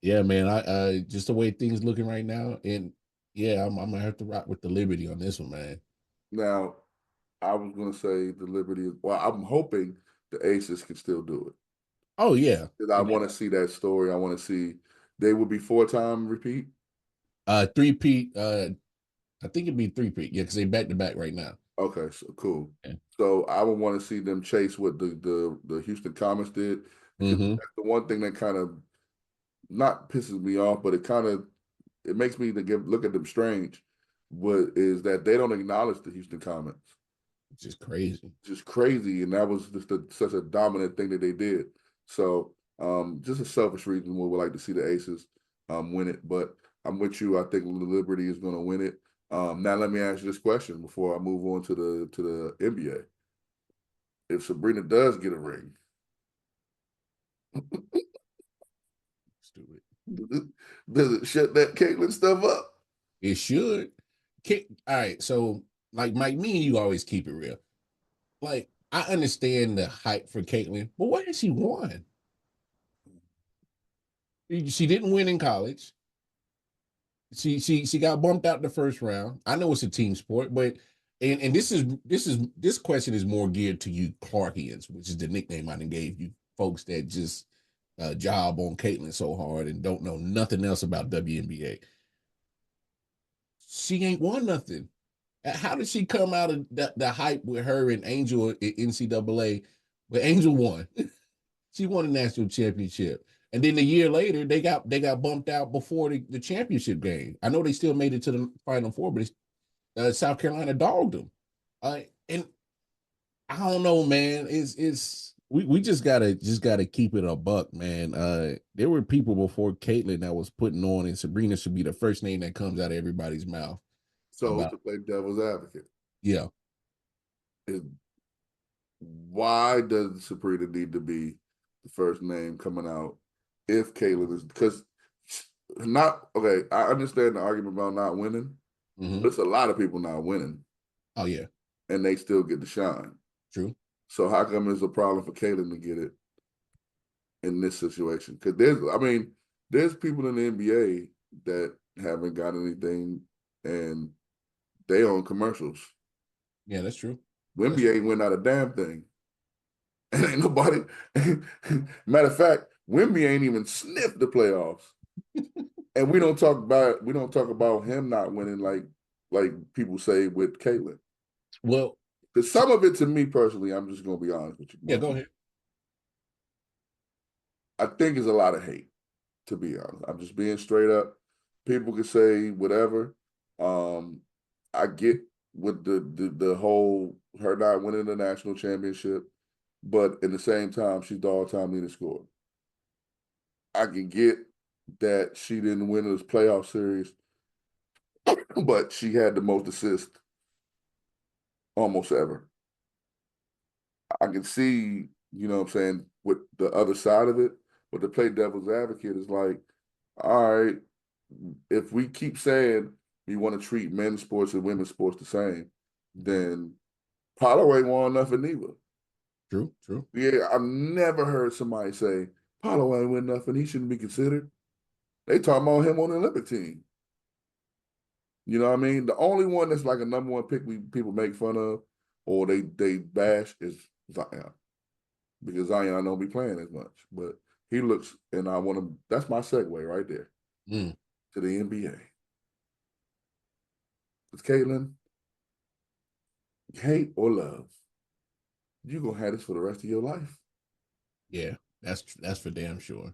yeah, man, I just the way things looking right now, and yeah, I'm gonna have to rock with the Liberty on this one, man. Now, I was going to say the Liberty. Well, I'm hoping the Aces can still do it. Oh yeah, Because I want to see that story. I want to see they would be 4-time repeat. three-peat. I think it'd be three-peat. Yeah, because they back to back right now. Okay, so cool. Yeah. So I would want to see them chase what the Houston Comets did. Because that's the one thing that kind of not pisses me off, but it makes me to look at them strange. What is that they don't acknowledge the Houston Comets? Which is crazy. Just crazy, and that was just such a dominant thing that they did. So, just a selfish reason we would like to see the Aces win it. But I'm with you. I think the Liberty is going to win it. Now, let me ask you this question before I move on to the NBA. If Sabrina does get a ring, Stupid. does it shut that Caitlin stuff up? It should. All right, so like Mike, me and you always keep it real. Like I understand the hype for Caitlin, but what has she won? She didn't win in college. She got bumped out the first round. I know it's a team sport, but and this question is more geared to you Clarkians, which is the nickname I done gave you folks that just job on Caitlin so hard and don't know nothing else about WNBA. She ain't won nothing. How did she come out of the hype with her and Angel at NCAA? Well, Angel won. She won a national championship. And then a year later, they got bumped out before the championship game. I know they still made it to the Final Four, but South Carolina dogged them. And I don't know, man. It's we just gotta keep it a buck, man. There were people before Caitlyn that was putting on, and Sabrina should be the first name that comes out of everybody's mouth So about to play devil's advocate, yeah. is why does Sabrina need to be the first name coming out if Caitlyn is because not okay? I understand the argument about not winning, Mm-hmm. but it's a lot of people not winning, Oh yeah, and they still get to shine. true. So how come it's a problem for Caitlyn to get it in this situation? Because there's people in the NBA that haven't got anything, and they own commercials. Yeah, that's true. WNBA ain't win out a damn thing. And ain't nobody. Matter of fact, Wimby ain't even sniffed the playoffs, and we don't talk about him not winning like people say with Caitlyn. Well, Because some of it, to me personally, I'm just gonna be honest with you. yeah, go ahead. I think it's a lot of hate. To be honest, I'm just being straight up. People can say whatever. I get with the whole her not winning the national championship, but in the same time, she's the all-time leading scorer. I can get that she didn't win this playoff series, but she had the most assists almost ever. I can see, you know what I'm saying, with the other side of it, but to play devil's advocate is like, all right, if we keep saying we want to treat men's sports and women's sports the same, then Paolo ain't won nothing either. True, true. Yeah, I've never heard somebody say Paolo ain't win nothing. He shouldn't be considered. They talking about him on the Olympic team. You know what I mean? The only one that's like a number one pick people make fun of or they bash is Zion. Because Zion don't be playing as much. But he looks, and I want to, that's my segue right there to the NBA. Because Caitlyn, hate or love, you're going to have this for the rest of your life. Yeah, that's for damn sure.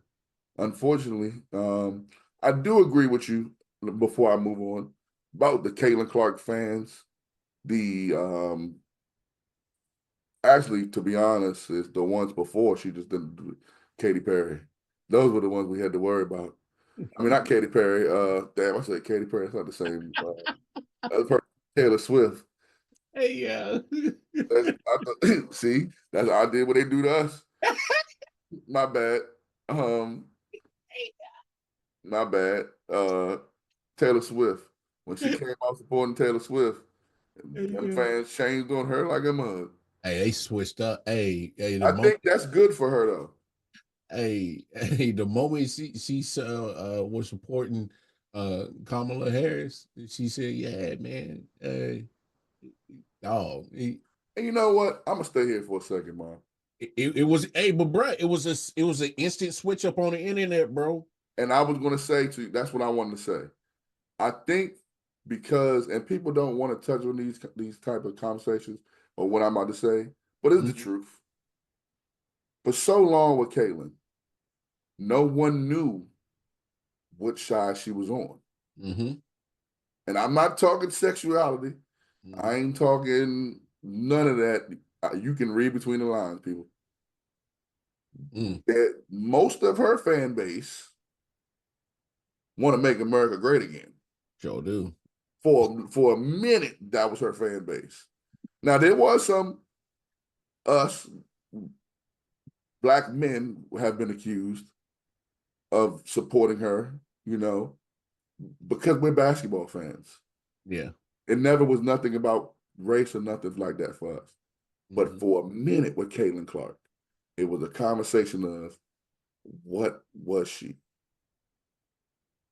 Unfortunately, I do agree with you before I move on about the Caitlin Clark fans. The actually, to be honest, is the ones before she just didn't do it. Katy Perry. Those were the ones we had to worry about. I mean, not Katy Perry. Damn, I said Katy Perry. It's not the same. Taylor Swift. Hey, yeah. See, that's I did what they do to us. My bad. My bad. Taylor Swift. When she came out supporting Taylor Swift, them fans changed on her like a mug. Hey, they switched up. Hey, I think that's good for her though. Hey, the moment she was supporting Kamala Harris, she said, "Yeah, man, dog." And you know what? I'm gonna stay here for a second, man. It was, hey, but bro, it was an instant switch up on the internet, bro. And I was gonna say to you, that's what I wanted to say. I think because, and people don't want to touch on these type of conversations or what I'm about to say, but it's the truth. For so long with Caitlyn, no one knew what side she was on. And I'm not talking sexuality. I ain't talking none of that. You can read between the lines, people. That most of her fan base want to make America great again. Sure do. For a minute, that was her fan base. Now there was some us black men have been accused of supporting her, you know, because we're basketball fans. Yeah. It never was nothing about race or nothing like that for us. But for a minute with Caitlin Clark, it was a conversation of what was she?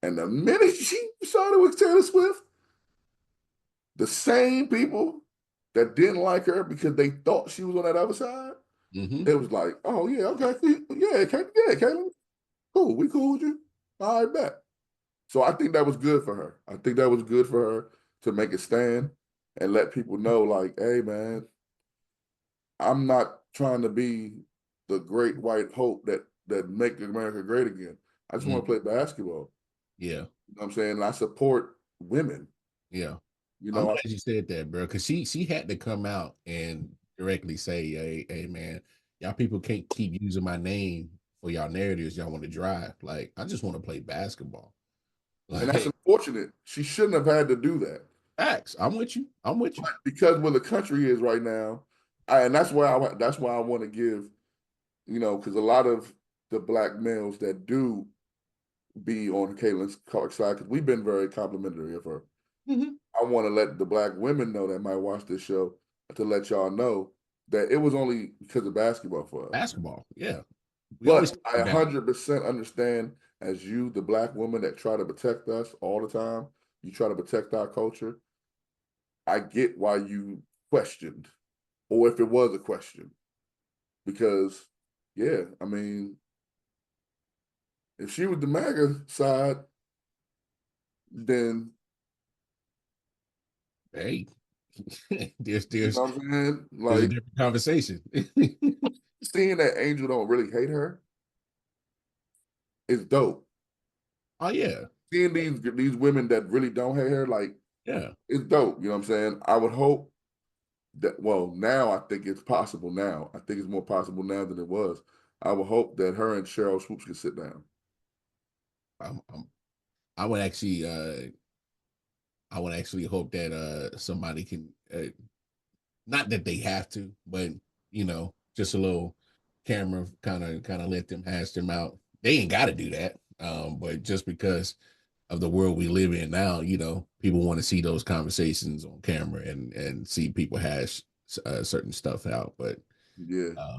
And the minute she started with Taylor Swift, the same people that didn't like her because they thought she was on that other side, it was like, oh yeah, okay, yeah, Caitlin, cool, we cool with you. All right, bet. So I think that was good for her. I think that was good for her to make a stand and let people know, like, hey man, I'm not trying to be the great white hope that make America great again. I just want to play basketball. Yeah. You know what I'm saying? And I support women. Yeah. You I'm know, glad you said that, bro, because she had to come out and directly say, hey, man, y'all people can't keep using my name for y'all narratives y'all want to drive. Like, I just want to play basketball. And that's Like, unfortunate. She shouldn't have had to do that. facts. I'm with you. I'm with you. Because where the country is right now, and that's why I want to give, because a lot of the black males that do be on Caitlin's Clark side, because we've been very complimentary of her. Mhm. I want to let the black women know that might watch this show to let y'all know that it was only because of basketball for us. Basketball. Yeah. We always But talk I about 100% understand as you, the black woman that try to protect us all the time, you try to protect our culture. I get why you questioned, or if it was a question, because yeah, I mean, if she was the MAGA side, then hey, there's you there's know what I'm saying. there's a Like different conversation. seeing that Angel don't really hate her is dope. Oh yeah. Seeing these women that really don't hate her, like Yeah. it's dope. You know what I'm saying? I would hope that. Well, now I think it's possible. Now I think it's more possible now than it was. I would hope that her and Cheryl Swoops can sit down. I'm, I'm, I would actually I would actually hope that somebody can not that they have to, but just a little camera kind of let them hash them out. They ain't got to do that. But just because of the world we live in now, people want to see those conversations on camera and see people hash certain stuff out. But Yeah, um,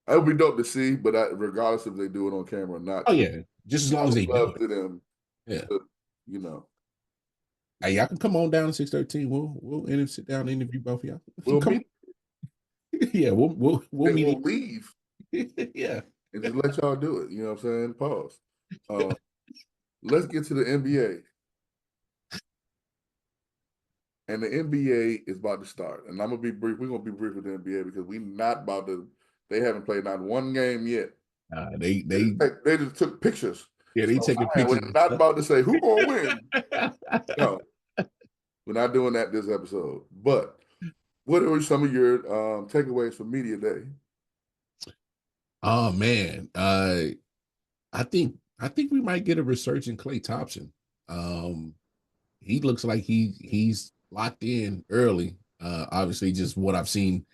that would be dope to see. But regardless if they do it on camera or not, oh yeah, just as I long as would they do love it. for them Yeah. to, you know, Hey, y'all can come on down to 613. We'll sit down and interview both of y'all. we'll Come meet. on. Yeah, we'll Then meet. we'll leave Yeah. and just let y'all do it. You know what I'm saying? Pause. Um, let's get to the NBA. And the NBA is about to start. And I'm gonna be brief. We're gonna be brief with the NBA because we not about to. They haven't played not one game yet. They They just took pictures. yeah, they So taking we're pictures not and about to say who gonna win. stuff. No, we're not doing that this episode. But what are some of your takeaways from media day? Oh man. I think we might get a resurgent Clay Thompson. Um he looks like he's locked in early. Obviously just what I've seen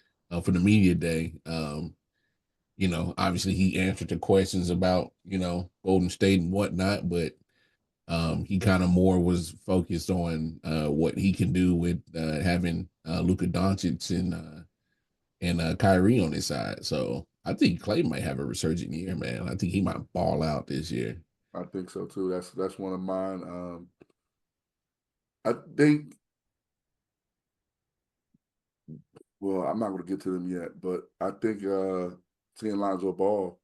for the media day. Obviously he answered the questions about, Golden State and whatnot, but he kind of more was focused on what he can do with having Luka Doncic and Kyrie on his side. So I think Clay might have a resurgent year, man. I think he might ball out this year. I think so too. That's one of mine. I think. Well, I'm not going to get to them yet, but I think seeing Lonzo Ball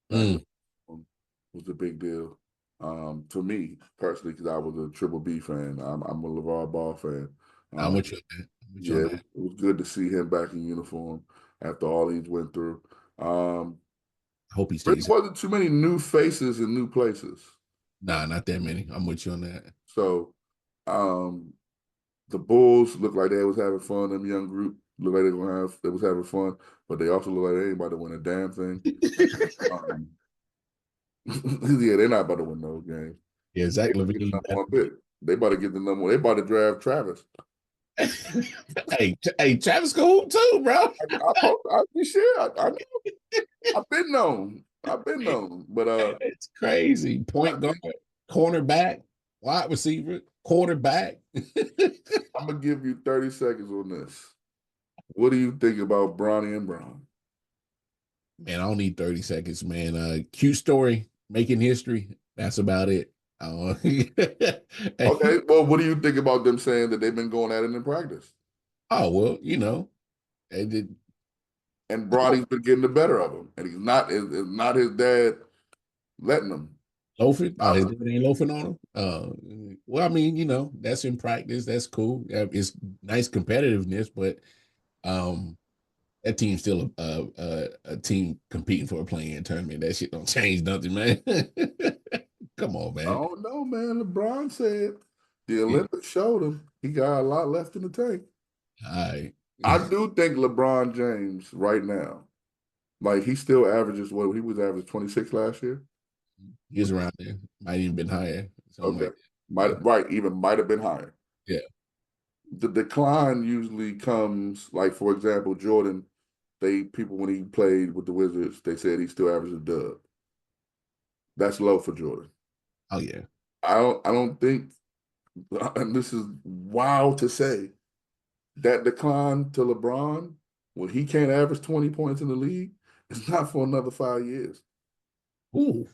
back Mm, was a big deal for me personally because I was a Triple B fan. I'm a LeVar Ball fan. I'm Um, with you on that. I'm with you yeah, on it that. was good to see him back in uniform after all he's went through. Um, I hope he really stays. wasn't too many new faces in new places. Nah, not that many. I'm with you on that. So um, the Bulls looked like they was having fun. Them young group looked like they was having fun, but they also look like they ain't about to win a damn thing. Um, yeah, they're not about to win those games. Yeah, They Zach about to get the Levine. number one pick. They about to get the number one. They about to draft Travis. Hey, Travis cool too, bro. I be sure. I've been known. I've been known. But It's crazy. Point guard, cornerback, wide receiver, quarterback. I'm gonna give you 30 seconds on this. What do you think about Bronny and Brown? Man, I don't need 30 seconds, man. Cute story, making history. That's about it. Okay. Well, what do you think about them saying that they've been going at it in practice? Oh, well, they did. And Bronny's been getting the better of him, and it's not his dad letting him. Loafing? Oh, his Stop dad ain't loafing on him. Well, I mean, that's in practice. That's cool. It's nice competitiveness, but um, that team's still a team competing for a playing tournament. That shit don't change nothing, man. Come on, I man. don't know, man. LeBron said the Yeah. Olympics showed him he got a lot left in the tank. All right. I do think LeBron James right now, like he still averages what he was averaging 26 last year. He was around there. Might even been higher. Something Okay. like that. Might have been higher. Yeah. The decline usually comes, like for example, Jordan, people when he played with the Wizards, they said he still averaged a dub. That's low for Jordan. Oh yeah. I don't think, and this is wild to say, that decline to LeBron when he can't average 20 points in the league, it's not for another 5 years. Ooh,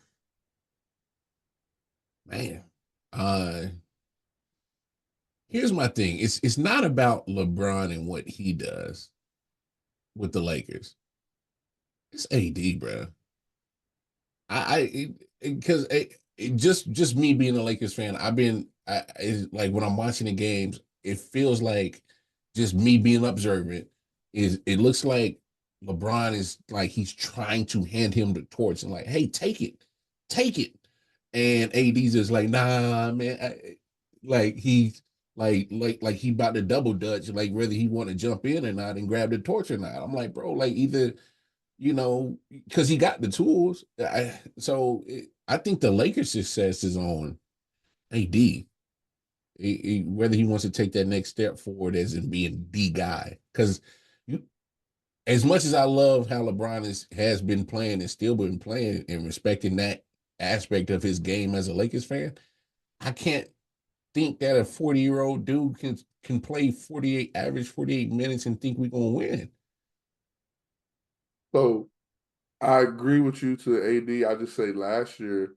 man. Uh Here's my thing. It's not about LeBron and what he does with the Lakers. It's AD, bro. I because just me being a Lakers fan, it's like when I'm watching the games, it feels like just me being observant. It looks like LeBron is like he's trying to hand him the torch and like, hey, take it, and AD's just like, nah, man, like he's like he about to double dutch, like whether he want to jump in or not and grab the torch or not. I'm like, bro, like either because he got the tools. I think the Lakers' success is on AD. Whether he wants to take that next step forward as in being the guy. Because as much as I love how LeBron has been playing and still been playing and respecting that aspect of his game as a Lakers fan, I can't think that a 40-year-old dude can play 48 minutes and think we're gonna win. So I agree with you to AD. I just say was last year.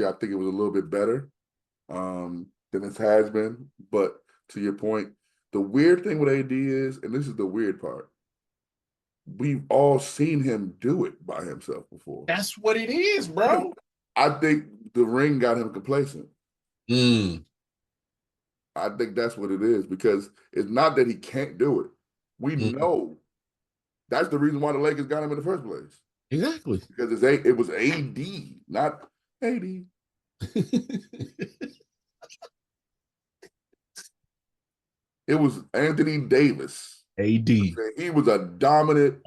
I think it was a little bit better than it has been. But to your point, the weird thing with AD is, and this is the weird part, we've all seen him do it by himself before. That's what it is, bro. I think the ring got him complacent. Mm. I think that's what it is because it's not that he can't do it. We Mm. know that's the reason why the Lakers got him in the first place Exactly. because it was AD, not AD. It was Anthony Davis. AD. He was a dominant.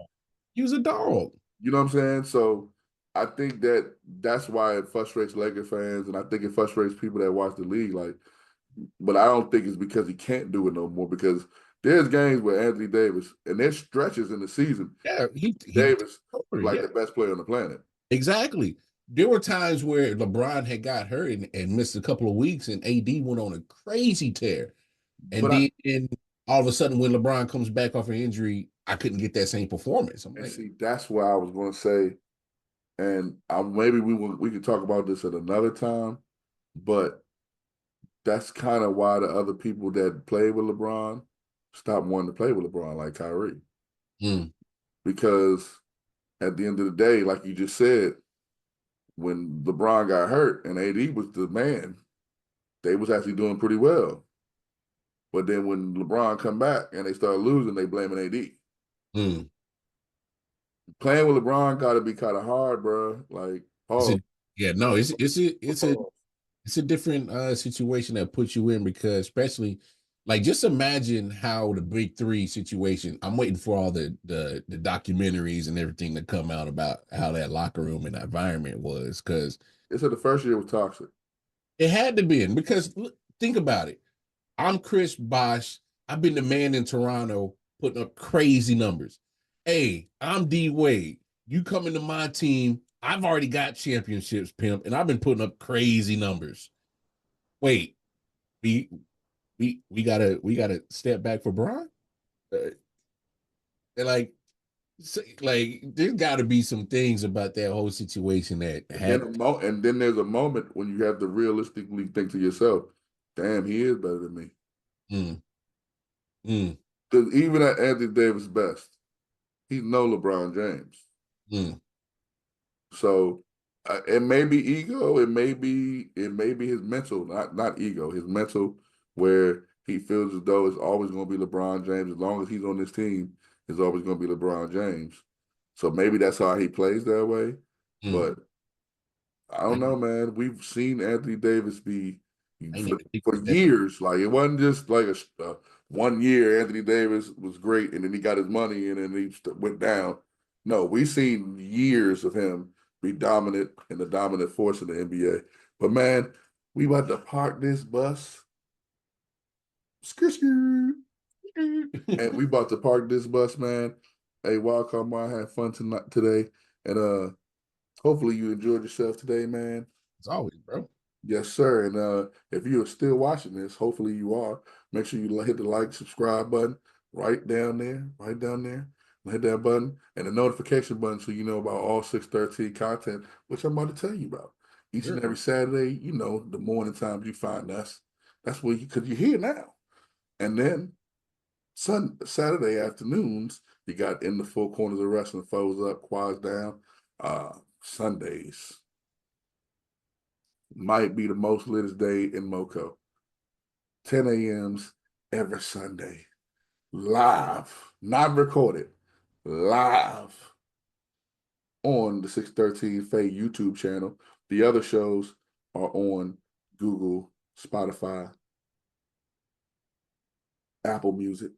He was a dog. You know what I'm saying? So I think that's why it frustrates Lakers fans, and I think it frustrates people that watch the league. Like, but I don't think it's because he can't do it no more. Because there's games where Anthony Davis, and there's stretches in the season, Yeah, he Davis was like yeah, the best player on the planet. exactly. There were times where LeBron had got hurt and missed a couple of weeks, and AD went on a crazy tear. And But I then all of a sudden, when LeBron comes back off an injury, I couldn't get that same performance. I'm and like, see that's what I was going to say, and maybe we could talk about this at another time, but that's kind of why the other people that play with LeBron stopped wanting to play with LeBron, like Kyrie, mm, because at the end of the day, like you just said, when LeBron got hurt and AD was the man, they was actually doing pretty well. But then when LeBron come back and they start losing, they blaming AD. mm. Playing with LeBron got to be kind of hard, bro. Like, It's oh, yeah, no, it's a different situation that puts you in because especially like just imagine how the big three situation. I'm waiting for all the documentaries and everything to come out about how that locker room and environment was because they said the first year was toxic. it had to be because think about it. I'm Chris Bosh. I've been the man in Toronto putting up crazy numbers. Hey, I'm D Wade. You come into my team. I've already got championships, pimp, and I've been putting up crazy numbers. Wait, we we gotta step back for Bron. And like there's got to be some things about that whole situation that had. And then there's a moment when you have to realistically think to yourself, damn, he is better than me. Mm, mm, Because even at Anthony Davis' best, he's no LeBron James. mm. So it may be ego, it may be his mental, not ego, his mental, where he feels as though it's always going to be LeBron James. As long as he's on this team, it's always going to be LeBron James. So maybe that's how he plays that way. Mm. But I don't know, man. We've seen Anthony Davis be I didn't for, even think for of that. years. Like it wasn't just like one year Anthony Davis was great, and then he got his money, and then he went down. No, we've seen years of him be dominant and the dominant force in the NBA. But man, we about to park this bus. And we about to park this bus, man. Hey, Wildcard Mar, had fun today. And hopefully you enjoyed yourself today, man. As always, bro. Yes, sir. And if you're still watching this, hopefully you are. Make sure you hit the like, subscribe button right down there. Hit that button and the notification button so you know about all 613 content, which I'm about to tell you about. Each and every Saturday, you know, the morning times you find us. That's where because you're here now. And then Saturday afternoons, you got In the Four Corners of Wrestling, Foes Up, Quads Down. Sundays might be the most latest day in Moco. 10 a.m.s every Sunday. Live, not recorded, live on the 613 Faye YouTube channel. The other shows are on Google, Spotify, Apple Music,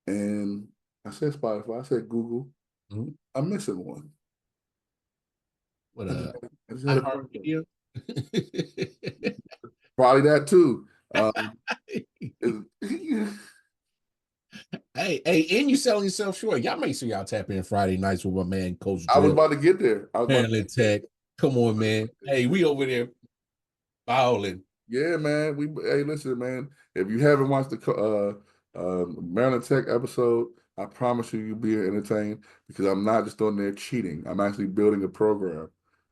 and I said Spotify, I said Google. Mm-hmm. I'm missing one. What iHeartRadio? Probably that too. Hey, and you selling yourself short. Y'all make sure y'all tap in Friday nights with my man, Coach I was about to get there. Maryland Tech. Come on, man. Hey, we over there balling. Yeah, man. Hey, listen, man. If you haven't watched the Maryland Tech episode, I promise you'll be entertained because I'm not just on there cheating. I'm actually building a program.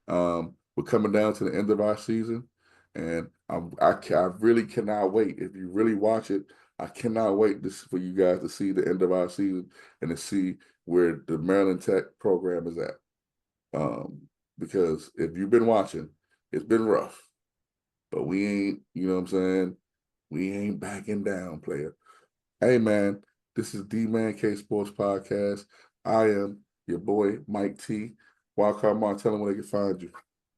We're coming down to the end of our season, and I really cannot wait. If you really watch it, I cannot wait for you guys to see the end of our season and to see where the Maryland Tech program is at. Because if you've been watching, it's been rough. But we ain't, you know what I'm saying? We ain't backing down, player. Hey, man, this is D-Man K Sports Podcast. I am your boy, Mike T. Wildcard Mar, tell them where they can find you.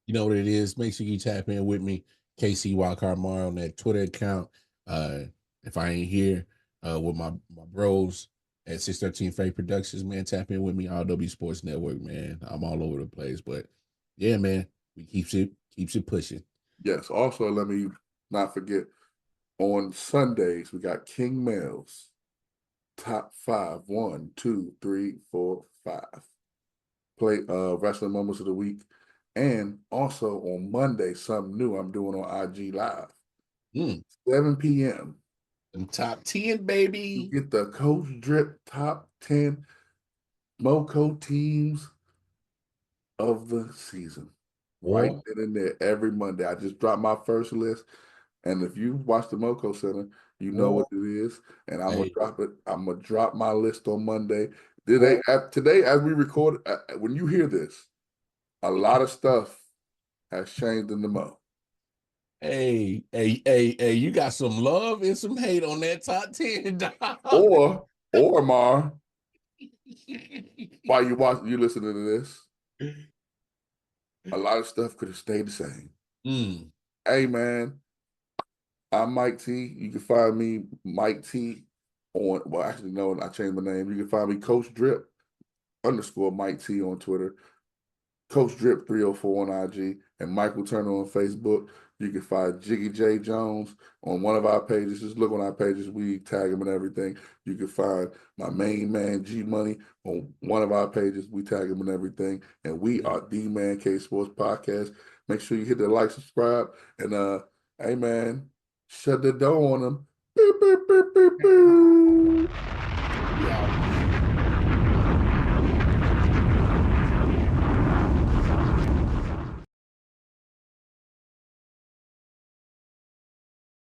You know what it is. Make sure you tap in with me, KC Wildcard Mar, on that Twitter account. If I ain't here with my bros at 613 Faye Productions, man, tap in with me, RW Sports Network, man. I'm all over the place. But, yeah, man, we keeps it pushing. Yes. Also, let me not forget, on Sundays, we got King Mel's Top 5, 1, 2, 3, 4, 5. Play Wrestling Moments of the Week. And also on Monday, something new I'm doing on IG Live. 7 p.m. Them top 10, baby. You get the Coach Drip top 10 Moco teams of the season. Right in there every Monday. I just dropped my first list. And if you watch the Moco Center, you know what it is. And I'm gonna drop it. I'm gonna drop my list on Monday. Today, as we record, when you hear this, a lot of stuff has changed in the Mo. Hey, you got some love and some hate on that top 10, dog. Or Mar, while you listening to this, a lot of stuff could have stayed the same. Hey, man, I'm Mike T. You can find me, Mike T, on, well, actually, no, I changed my name. You can find me, Coach Drip _ Mike T on Twitter, Coach Drip 304 on IG, and Michael Turner on Facebook. You can find Jae Jones on one of our pages. Just look on our pages. We tag him and everything. You can find my main man, G Money, on one of our pages. We tag him and everything. And we are D-Man K Sports Podcast. Make sure you hit the like, subscribe, and hey, man, shut the door on them. Boop, boop, boop, boop, boop.